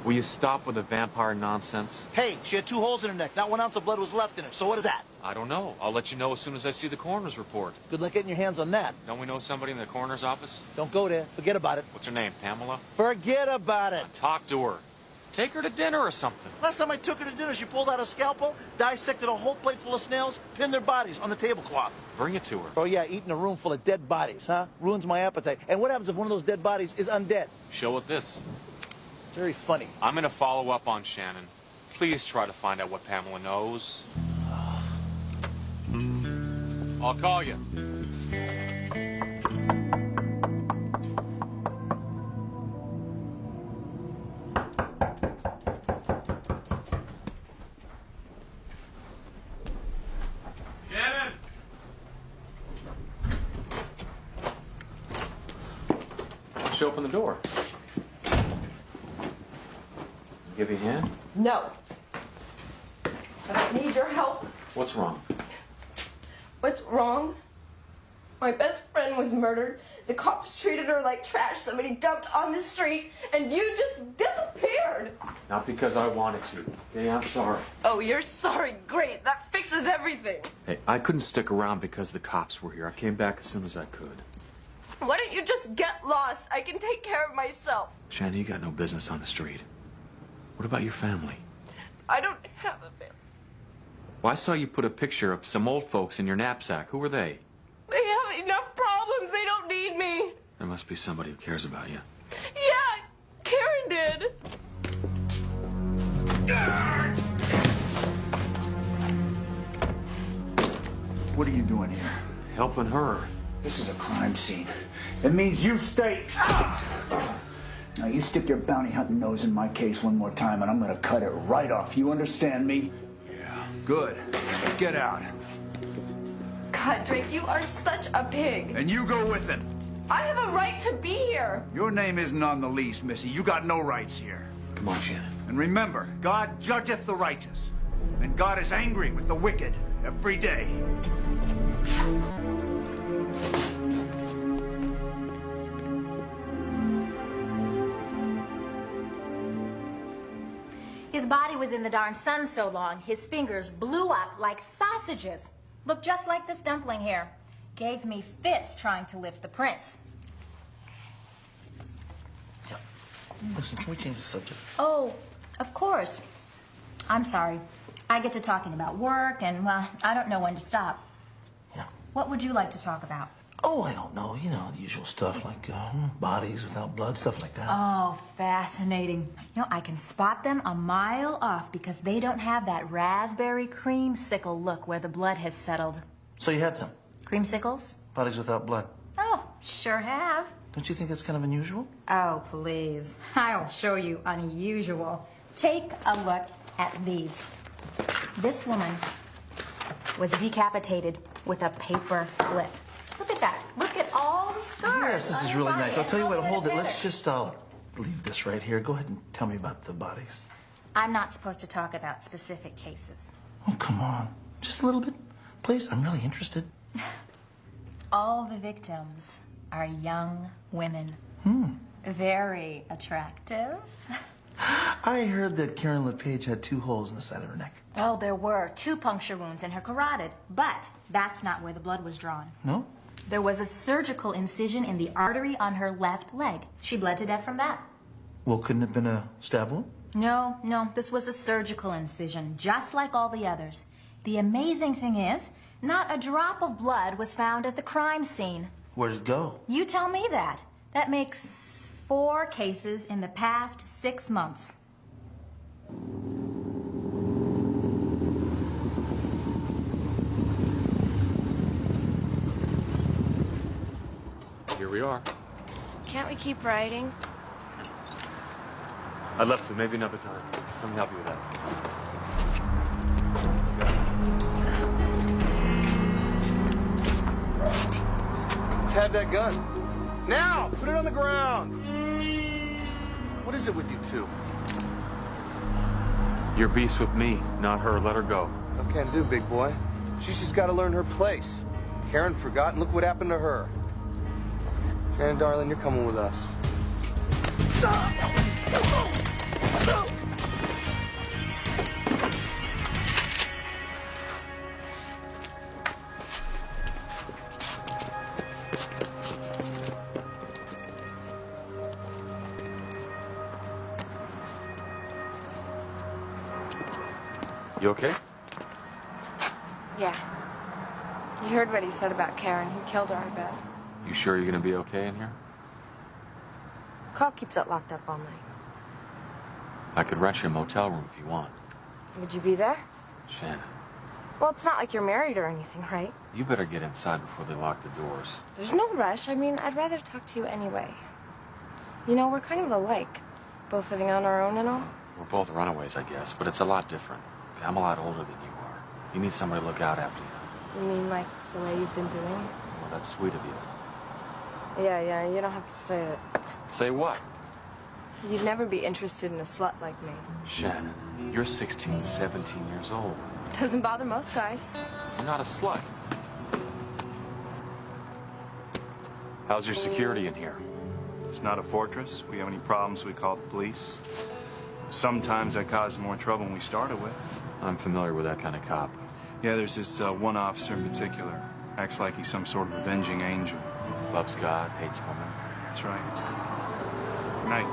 will you stop with the vampire nonsense? Hey, she had 2 holes in her neck. Not 1 ounce of blood was left in her. So what is that? I don't know. I'll let you know as soon as I see the coroner's report. Good luck getting your hands on that. Don't we know somebody in the coroner's office? Don't go there. Forget about it. What's her name, Pamela? Forget about it. Talk to her. Take her to dinner or something. Last time I took her to dinner, she pulled out a scalpel, dissected a whole plate full of snails, pinned their bodies on the tablecloth. Bring it to her. Oh, yeah, eating a room full of dead bodies, huh? Ruins my appetite. And what happens if one of those dead bodies is undead? Show it this. Very funny. I'm going to follow up on Shannon. Please try to find out what Pamela knows. I'll call you. Shannon! Why don't you open the door? Give you a hand? No. I don't need your help. What's wrong? What's wrong? My best friend was murdered. The cops treated her like trash somebody dumped on the street, and you just disappeared. Not because I wanted to. Okay, I'm sorry. Oh, you're sorry. Great. That fixes everything. Hey, I couldn't stick around because the cops were here. I came back as soon as I could. Why don't you just get lost? I can take care of myself. Shannon, you got no business on the street. What about your family? I don't have a family. Well, I saw you put a picture of some old folks in your knapsack. Who were they? They have enough problems. They don't need me. There must be somebody who cares about you. Yeah, Karen did. What are you doing here? Helping her. This is a crime scene. It means you stay. Now you stick your bounty hunting nose in my case one more time and I'm gonna cut it right off. You understand me? Yeah. Good. Get out. God, Drake, you are such a pig. And you go with him. I have a right to be here. Your name isn't on the lease, Missy. You got no rights here. Come on, Shannon. And remember, God judgeth the righteous. And God is angry with the wicked every day. body was in the darn sun so long, his fingers blew up like sausages. Looked just like this dumpling here. Gave me fits trying to lift the prints. Listen, can we change the subject? Oh, of course. I'm sorry. I get to talking about work, and, well, I don't know when to stop. Yeah. What would you like to talk about? Oh, I don't know. You know, the usual stuff like bodies without blood, stuff like that. Oh, fascinating. You know, I can spot them a mile off because they don't have that raspberry creamsicle look where the blood has settled. So you had some? Creamsicles? Bodies without blood. Oh, sure have. Don't you think that's kind of unusual? Oh, please. I'll show you unusual. Take a look at these. This woman was decapitated with a paper clip. Look at that. Look at all the scars. Yes, this is really nice. I'll tell you what, hold it. together. Let's just leave this right here. Go ahead and tell me about the bodies. I'm not supposed to talk about specific cases. Oh, come on. Just a little bit. Please, I'm really interested. All the victims are young women. Very attractive. I heard that Karen LePage had 2 holes in the side of her neck. Oh, there were 2 puncture wounds in her carotid, but that's not where the blood was drawn. No? There was a surgical incision in the artery on her left leg. She bled to death from that. Well, couldn't it have been a stab wound? No, this was a surgical incision, just like all the others. The amazing thing is, not a drop of blood was found at the crime scene. Where'd it go? You tell me that. That makes 4 cases in the past 6 months. Here we are. Can't we keep writing? I'd love to. Maybe another time. Let me help you with that. Let's have that gun. Now! Put it on the ground! What is it with you two? Your beef's with me, not her. Let her go. No can do, big boy. She's just got to learn her place. Karen forgot, and look what happened to her. Shannon, darling, you're coming with us. You okay? Yeah. You heard what he said about Karen. He killed her, I bet. You sure you're gonna be okay in here? Carl keeps it locked up all night. I could rent you a motel room if you want. Would you be there? Shannon, Well, it's not like you're married or anything, right? you better get inside before they lock the doors. There's no rush. I mean, I'd rather talk to you anyway. You know, we're kind of alike. Both living on our own and all. We're both runaways, I guess, but it's a lot different. I'm a lot older than you are. You need somebody to look out after you. You mean like the way you've been doing? Well, that's sweet of you. Yeah, you don't have to say it. Say what? You'd never be interested in a slut like me. Shannon, you're 16, 17 years old. Doesn't bother most guys. You're not a slut. How's your security in here? It's not a fortress. We have any problems, we call the police. Sometimes that causes more trouble than we started with. I'm familiar with that kind of cop. Yeah, there's this one officer in particular. Acts like he's some sort of avenging angel. Loves God, hates women. That's right. Good night.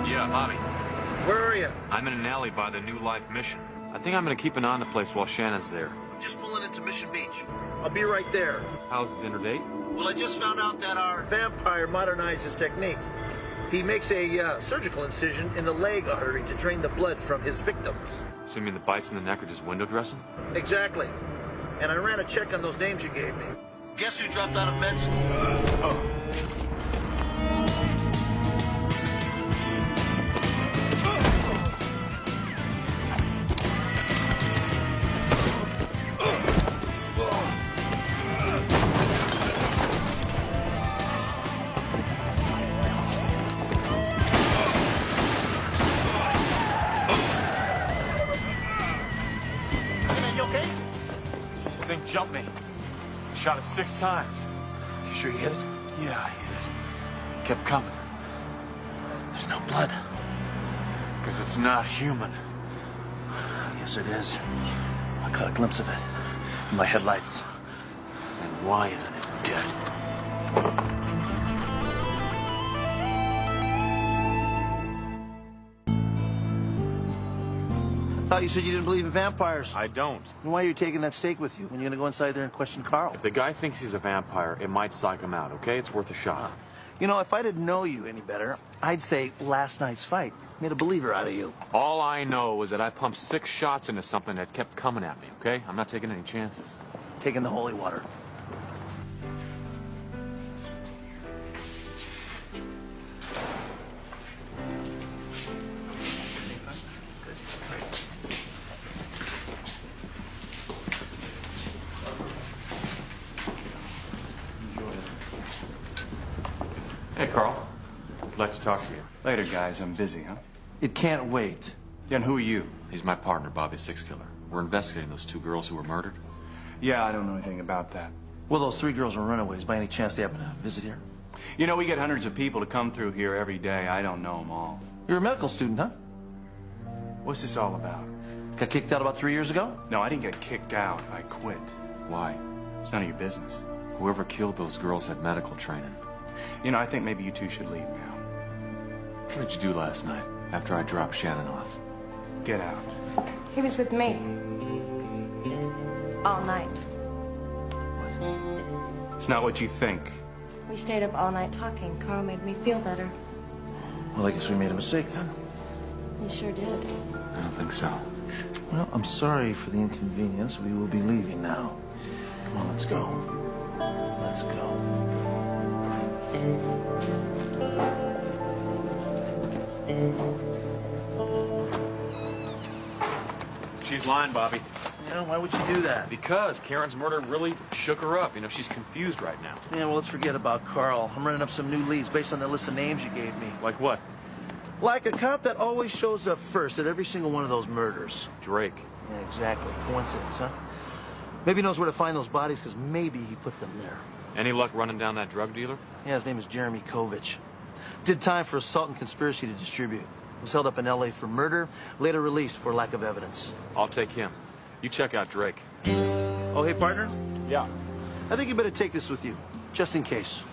Yeah, Bobby. Where are you? I'm in an alley by the New Life Mission. I think I'm gonna keep an eye on the place while Shannon's there. Just pulling into Mission Beach. I'll be right there. How's the dinner date? Well, I just found out that our vampire modernizes techniques. He makes a surgical incision in the leg artery to drain the blood from his victims. So you mean the bites in the neck are just window dressing? Exactly. And I ran a check on those names you gave me. Guess who dropped out of med school? jumped me. Shot it 6 times. You sure you hit it? Yeah, I hit it. Kept coming. There's no blood. Because it's not human. Yes, it is. I caught a glimpse of it in my headlights. And why isn't it dead? I thought you said you didn't believe in vampires. I don't. Then why are you taking that stake with you when you're going to go inside there and question Carl? If the guy thinks he's a vampire, it might psych him out, okay? It's worth a shot. You know, if I didn't know you any better, I'd say last night's fight made a believer out of you. All I know is that I pumped 6 shots into something that kept coming at me, okay? I'm not taking any chances. Taking the holy water. Hey, Carl. I'd like to talk to you. Later, guys. I'm busy, huh? It can't wait. Yeah, and who are you? He's my partner, Bobby Six Killer. We're investigating those 2 girls who were murdered. Yeah, I don't know anything about that. Well, those 3 girls were runaways. By any chance they happen to visit here? You know, we get hundreds of people to come through here every day. I don't know them all. You're a medical student, huh? What's this all about? Got kicked out about 3 years ago? No, I didn't get kicked out. I quit. Why? It's none of your business. Whoever killed those girls had medical training. You know, I think maybe you two should leave now. What did you do last night, after I dropped Shannon off? Get out. He was with me. All night. It's not what you think. We stayed up all night talking. Carl made me feel better. Well, I guess we made a mistake then. You sure did. I don't think so. Well, I'm sorry for the inconvenience. We will be leaving now. Come on, let's go. Let's go. She's lying, Bobby. Yeah, why would you do that? Because Karen's murder really shook her up. You know, she's confused right now. Yeah, well, let's forget about Carl. I'm running up some new leads based on the list of names you gave me. Like what? Like a cop that always shows up first at every single one of those murders. Drake. Yeah, exactly. Coincidence, huh? Maybe he knows where to find those bodies because maybe he put them there. Any luck running down that drug dealer? Yeah, his name is Jeremy Kovich. Did time for assault and conspiracy to distribute. Was held up in L.A. for murder, later released for lack of evidence. I'll take him. You check out Drake. Oh, hey, partner? Yeah. I think you better take this with you, just in case.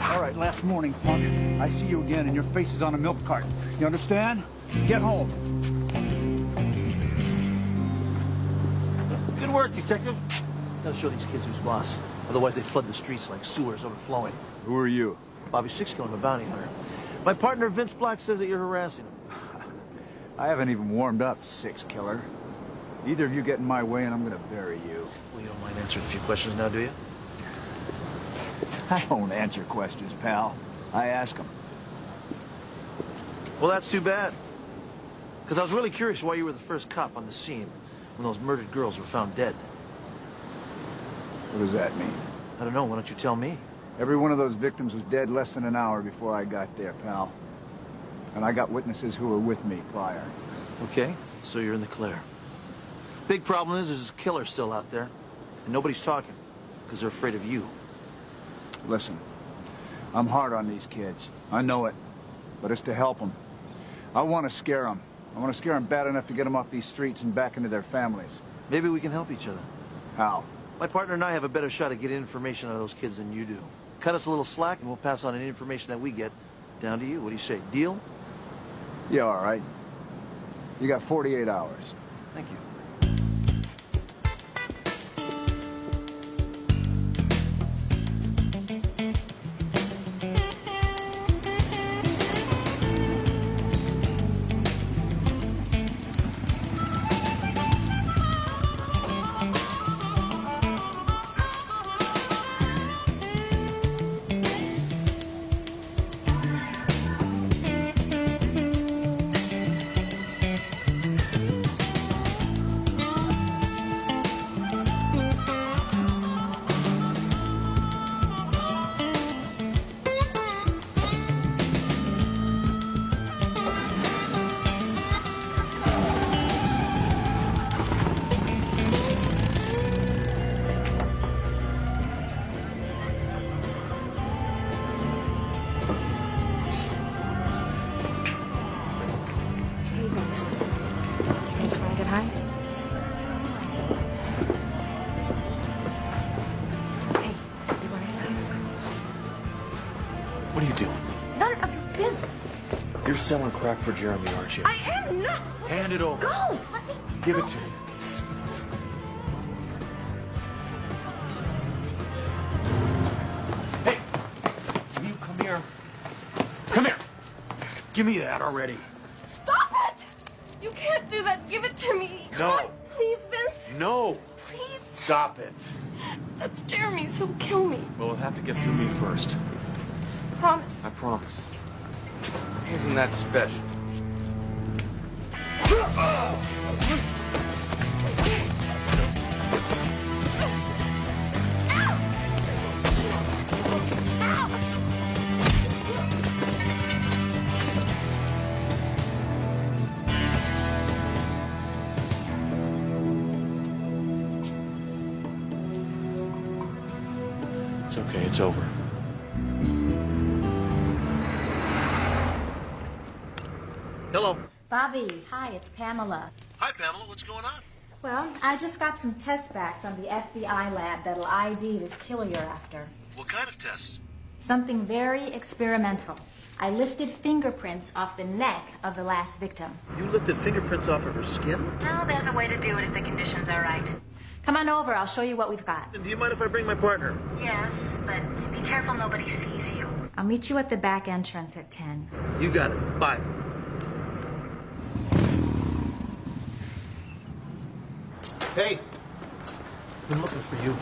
All right, last morning, punk. I see you again, and your face is on a milk carton. You understand? Get home. Good work, detective. Gotta show these kids who's boss. Otherwise, they flood the streets like sewers overflowing. Who are you? Bobby Six Killer, I'm a bounty hunter. My partner, Vince Black, says that you're harassing him. I haven't even warmed up, Six Killer. Either of you get in my way, and I'm gonna bury you. Well, you don't mind answering a few questions now, do you? I don't answer questions, pal. I ask them. Well, that's too bad. Because I was really curious why you were the first cop on the scene when those murdered girls were found dead. What does that mean? I don't know. Why don't you tell me? Every one of those victims was dead less than an hour before I got there, pal. And I got witnesses who were with me prior. Okay, so you're in the clear. Big problem is there's a killer still out there, and nobody's talking because they're afraid of you. Listen, I'm hard on these kids. I know it, but it's to help them. I want to scare them. I want to scare them bad enough to get them off these streets and back into their families. Maybe we can help each other. How? My partner and I have a better shot at getting information out of those kids than you do. Cut us a little slack, and we'll pass on any information that we get down to you. What do you say? Deal? Yeah, all right. You got 48 hours. Thank you. selling crack for Jeremy, aren't you? I am not. Hand it over. Go. Give it to me. Hey, you come here. Come here. Give me that already. Stop it! You can't do that. Give it to me. Come No. on, please, Vince. No. Please. Stop it. That's Jeremy's. He'll kill me. Well, it'll have to get through me first. Promise. I promise. Isn't that special? It's okay. It's over. Hello. Bobby, hi, it's Pamela. Hi, Pamela. What's going on? Well, I just got some tests back from the FBI lab that'll ID this killer you're after. What kind of tests? Something very experimental. I lifted fingerprints off the neck of the last victim. You lifted fingerprints off of her skin? Oh, there's a way to do it if the conditions are right. Come on over, I'll show you what we've got. And do you mind if I bring my partner? Yes, but be careful nobody sees you. I'll meet you at the back entrance at 10. You got it. Bye. Hey, been looking for you.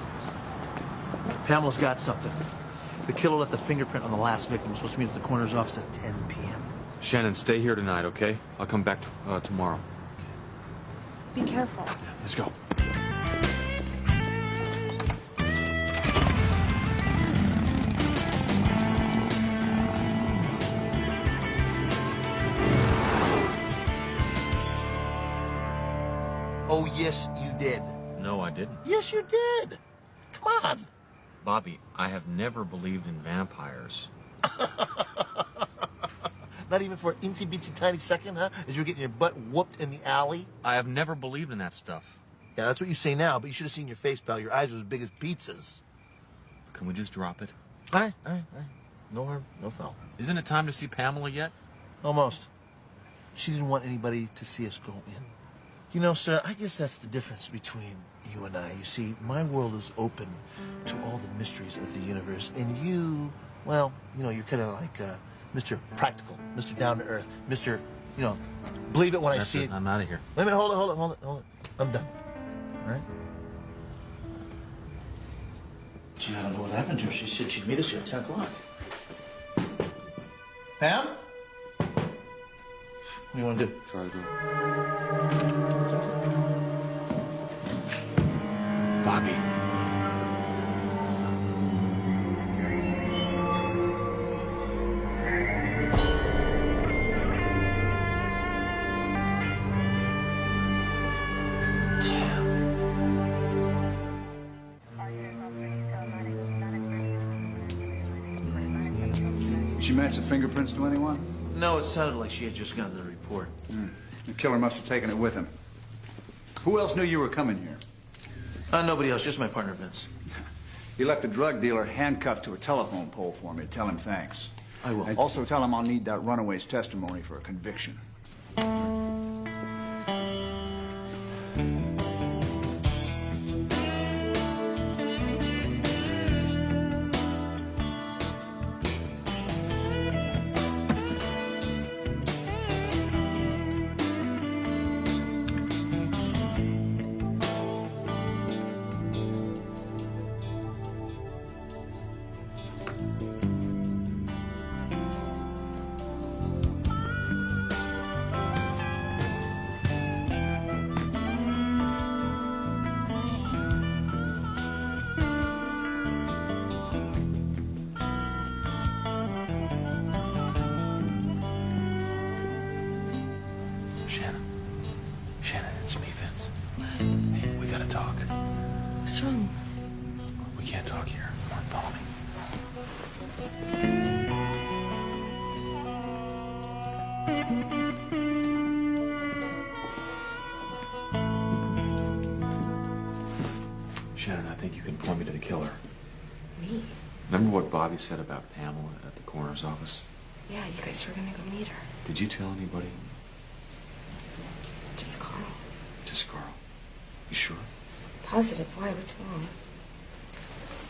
Pamela's got something. The killer left a fingerprint on the last victim. We're supposed to meet at the coroner's office at 10 p.m. Shannon, stay here tonight, okay? I'll come back tomorrow. Be careful. Let's go. Oh, yes, you did. No, I didn't. Yes, you did. Come on. Bobby, I have never believed in vampires. Not even for an itsy-bitsy tiny second, huh? As you're getting your butt whooped in the alley? I have never believed in that stuff. Yeah, that's what you say now, but you should have seen your face, pal. Your eyes were as big as pizzas. Can we just drop it? All right. No harm, no foul. Isn't it time to see Pamela yet? Almost. She didn't want anybody to see us go in. You know, sir, I guess that's the difference between you and I. You see, my world is open to all the mysteries of the universe, and you, well, you know, you're kind of like Mr. Practical, Mr. Down to Earth, Mr. You know, believe it when I see it. I'm out of here. Wait a minute, hold it. I'm done. All right? Gee, I don't know what happened to her. She said she'd meet us here at 10 o'clock. Pam? What do you want to do? Try to go. Bobby. Did she match the fingerprints to anyone? No, it sounded like she had just gotten the report. The killer must have taken it with him. Who else knew you were coming here? Nobody else, just my partner, Vince. He left a drug dealer handcuffed to a telephone pole for me. Tell him thanks. I will. And also tell him I'll need that runaway's testimony for a conviction. Shannon, it's me, Vince. Hey, we gotta talk. What's wrong? We can't talk here. Come on, follow me. Shannon, I think you can point me to the killer. Me? Remember what Bobby said about Pamela at the coroner's office? Yeah, you guys were gonna go meet her. Did you tell anybody? Just Carl. Just Carl. You sure? Positive. Why? What's wrong?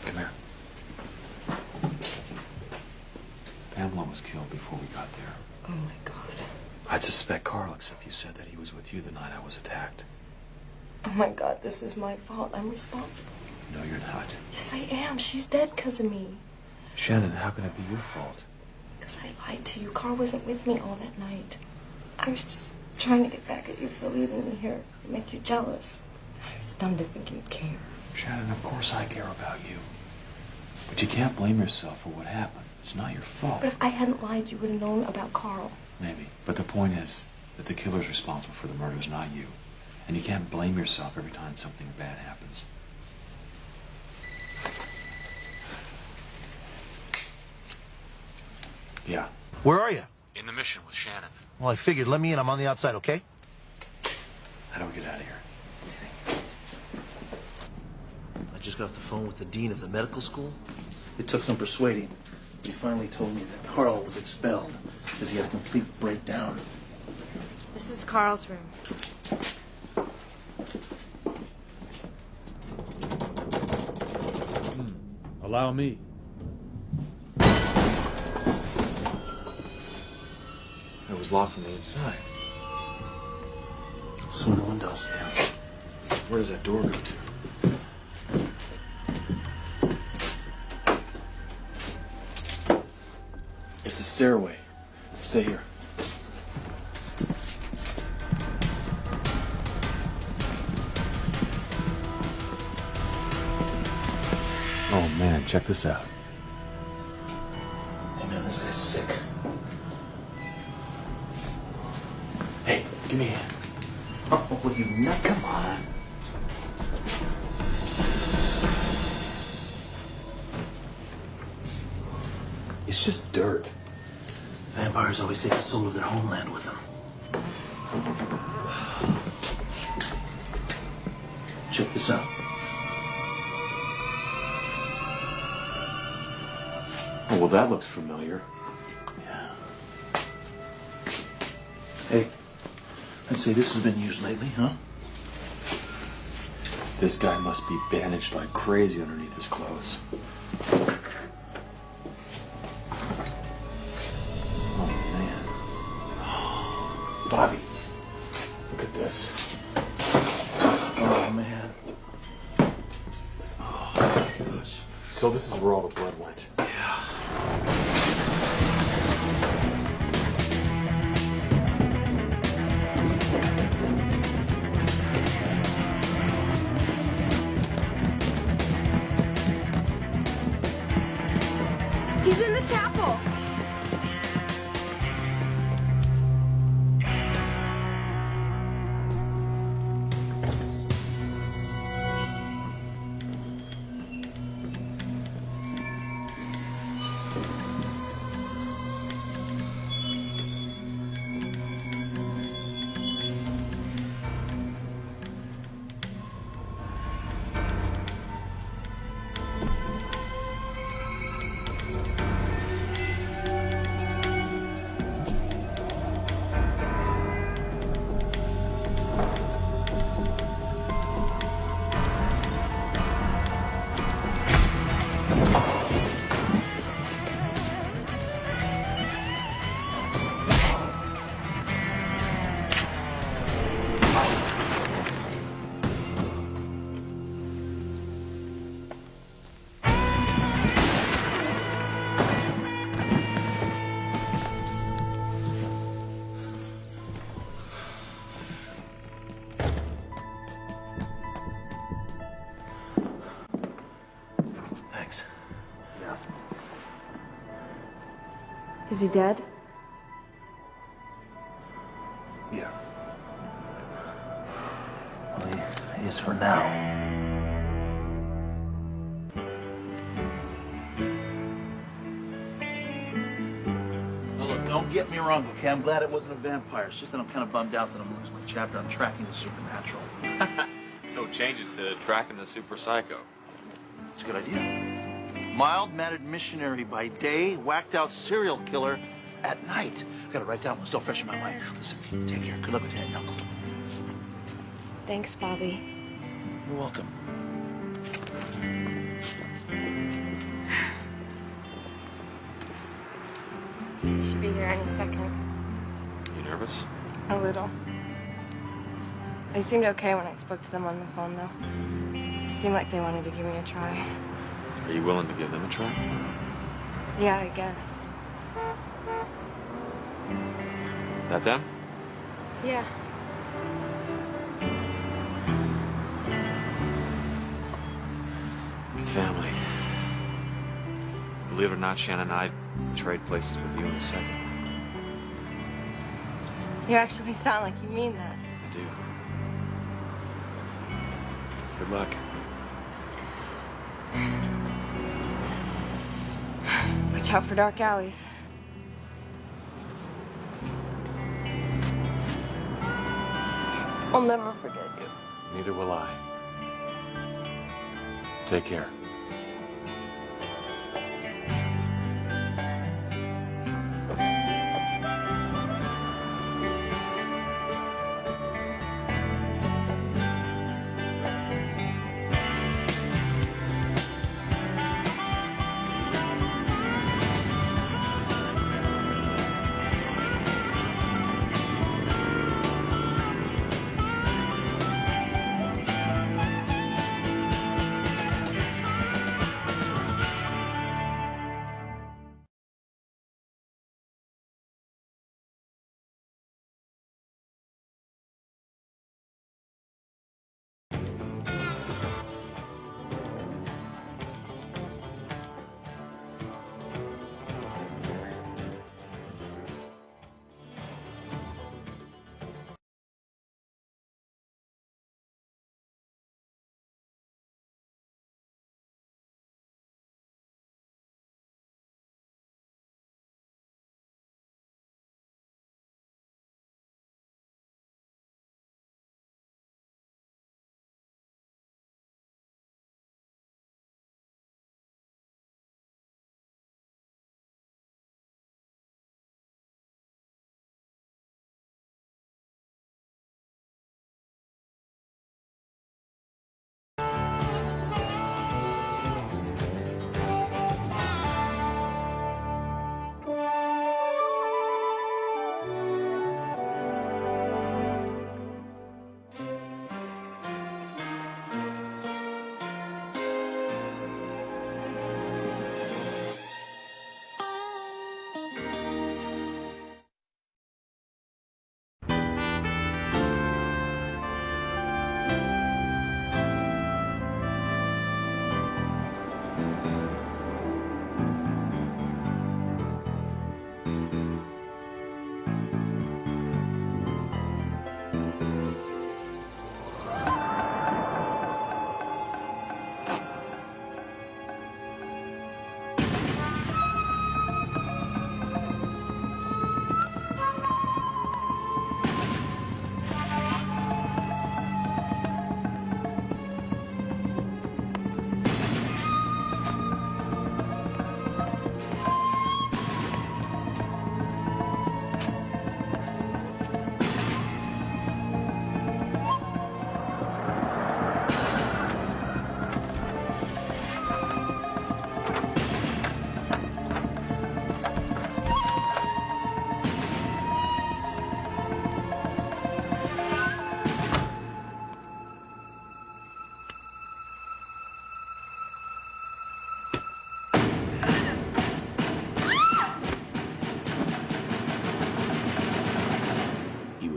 Come here. Pamela was killed before we got there. Oh, my God. I'd suspect Carl, except you said that he was with you the night I was attacked. Oh, my God, this is my fault. I'm responsible. No, you're not. Yes, I am. She's dead because of me. Shannon, how can it be your fault? Because I lied to you. Carl wasn't with me all that night. I was just trying to get back at you for leaving me here, make you jealous. It's dumb to think you'd care. Shannon, of course I care about you. But you can't blame yourself for what happened. It's not your fault. But if I hadn't lied, you would have known about Carl. Maybe. But the point is that the killer's responsible for the murders, not you. And you can't blame yourself every time something bad happens. Yeah. Where are you? In the mission with Shannon. Well, I figured. Let me in. I'm on the outside, okay? How do we get out of here? I just got off the phone with the dean of the medical school. It took some persuading. He finally told me that Carl was expelled because he had a complete breakdown. This is Carl's room. Allow me. It was locked from the inside. Some of the windows. Yeah. Where does that door go to? It's a stairway. Stay here. Oh, man, check this out. Hey, man, this guy's sick. Hey, give me a hand. Oh, will you not? Come on. It's just dirt. Vampires always take the soul of their homeland with them. Check this out. Oh, well, that looks familiar. Yeah. Hey, let's say this has been used lately, huh? This guy must be bandaged like crazy underneath his clothes. Oh, man. Bobby, look at this. Oh, man. Oh, gosh. So this is where all the blood went. He's in the chapel. Is he dead? Yeah. Well, he is for now. Look, don't get me wrong, okay? I'm glad it wasn't a vampire. It's just that I'm kind of bummed out that I'm losing my chapter on tracking the supernatural. So change it to tracking the super psycho. It's a good idea. Mild-mannered missionary by day, whacked-out serial killer At night. I gotta write down what's still fresh in my mind. Listen, take care. Good luck with your head, Uncle. Thanks, Bobby. You're welcome. He should be here any second. You nervous? A little. They seemed okay when I spoke to them on the phone, though. Seemed like they wanted to give me a try. Are you willing to give them a try? Yeah, I guess. That them? Yeah. Family. Believe it or not, Shannon, I'd trade places with you in a second. You actually sound like you mean that. I do. Good luck. Watch out for dark alleys. I'll never forget you. Neither will I. Take care.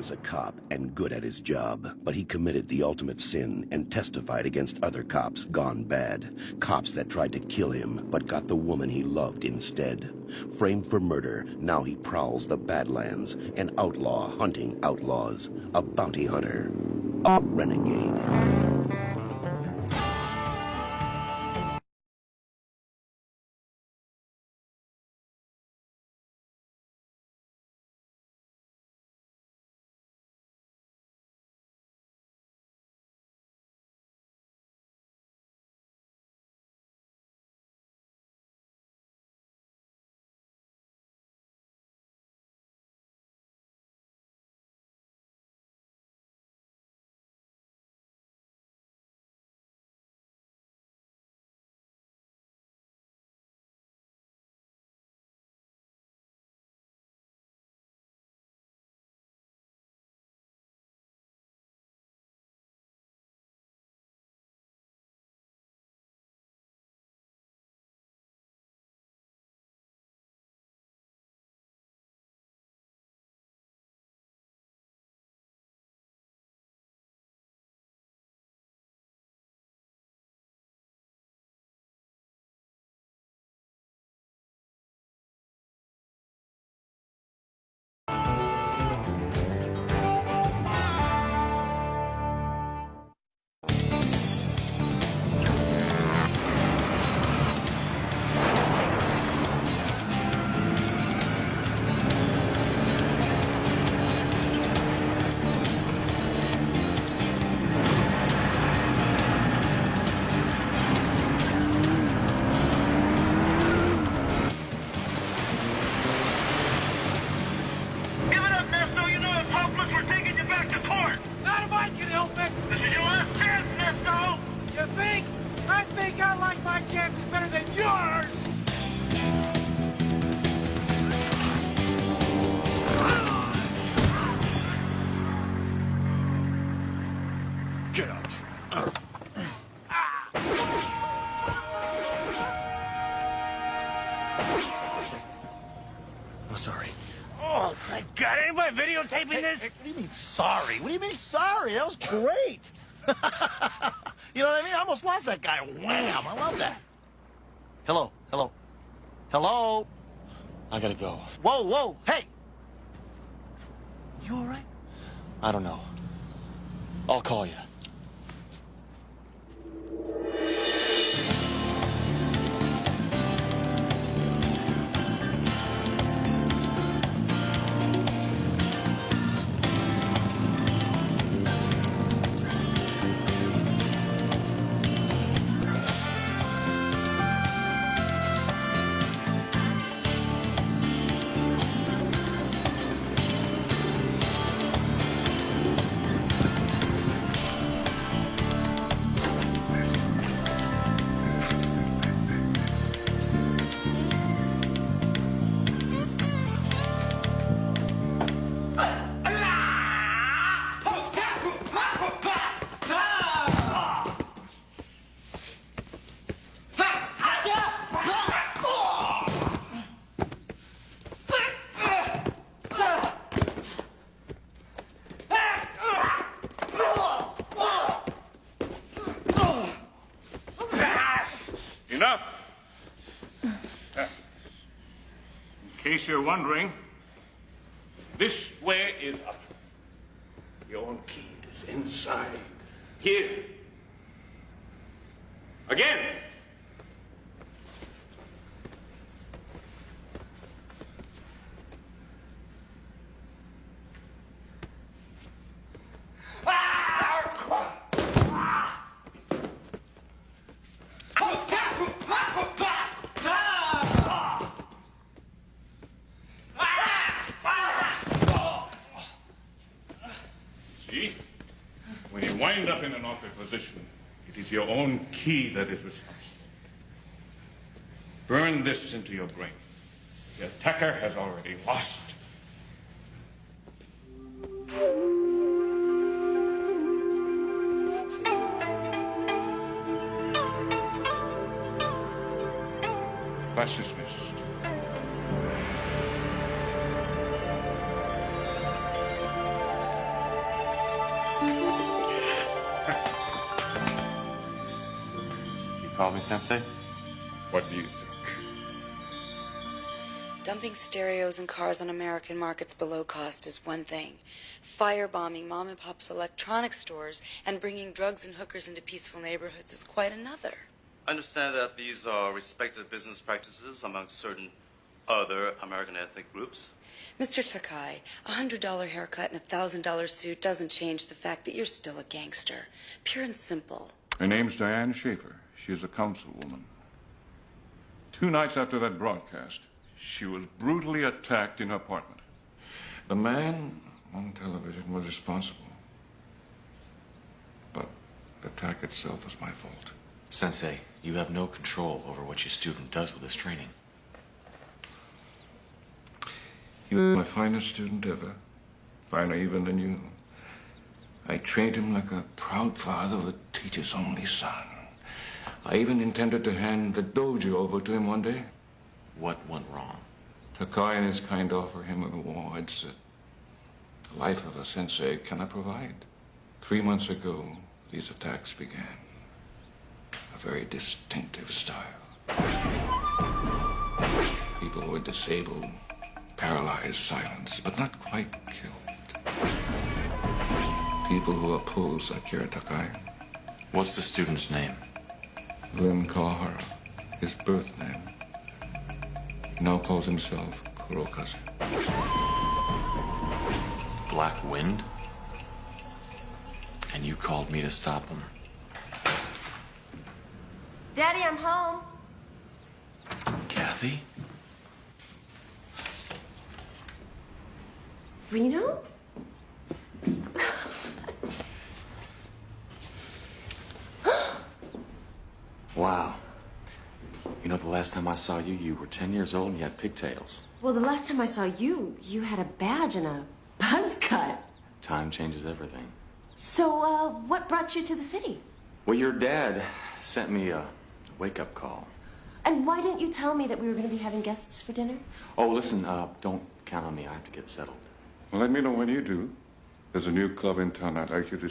A cop and good at his job, but he committed the ultimate sin and testified against other cops gone bad. Cops that tried to kill him, but got the woman he loved instead. Framed for murder, now he prowls the Badlands, an outlaw hunting outlaws, a bounty hunter, a renegade. God, anybody videotaping this? Hey, what do you mean, sorry? What do you mean, sorry? That was great. You know what I mean? I almost lost that guy. Wham! I love that. Hello, hello. Hello? I gotta go. Whoa, whoa, hey! You all right? I don't know. I'll call you. Enough. In case you're wondering, this way is up. Your key is inside. Here. Again. See? When you wind up in an awkward position, it is your own key that is responsible. Burn this into your brain. The attacker has already lost. Class dismissed. Call me Sensei? What do you think? Dumping stereos and cars on American markets below cost is one thing. Firebombing mom and pop's electronic stores and bringing drugs and hookers into peaceful neighborhoods is quite another. I understand that these are respected business practices among certain other American ethnic groups. Mr. Takai, a $100 haircut and a $1,000 suit doesn't change the fact that you're still a gangster. Pure and simple. Her name's Diane Schaefer. She is a councilwoman. 2 nights after that broadcast, she was brutally attacked in her apartment. The man on television was responsible. But the attack itself was my fault. Sensei, you have no control over what your student does with his training. He was my finest student ever. Finer even than you. I trained him like a proud father would teach his only son. I even intended to hand the dojo over to him one day. What went wrong? Takai and his kind offer him rewards that the life of a sensei cannot provide. 3 months ago, these attacks began. A very distinctive style. People were disabled, paralyzed, silenced, but not quite killed. People who oppose Akira Takai. What's the student's name? Glenn Kawahara, his birth name. He now calls himself Kurokaze. Black Wind? And you called me to stop him. Daddy, I'm home. Kathy? Reno? Wow. You know, the last time I saw you, you were 10 years old and you had pigtails. Well, the last time I saw you, you had a badge and a buzz cut. Time changes everything. So, what brought you to the city? Well, your dad sent me a wake-up call. And why didn't you tell me that we were going to be having guests for dinner? Oh, listen, don't count on me. I have to get settled. Well, let me know when you do. There's a new club in town I'd like you to see.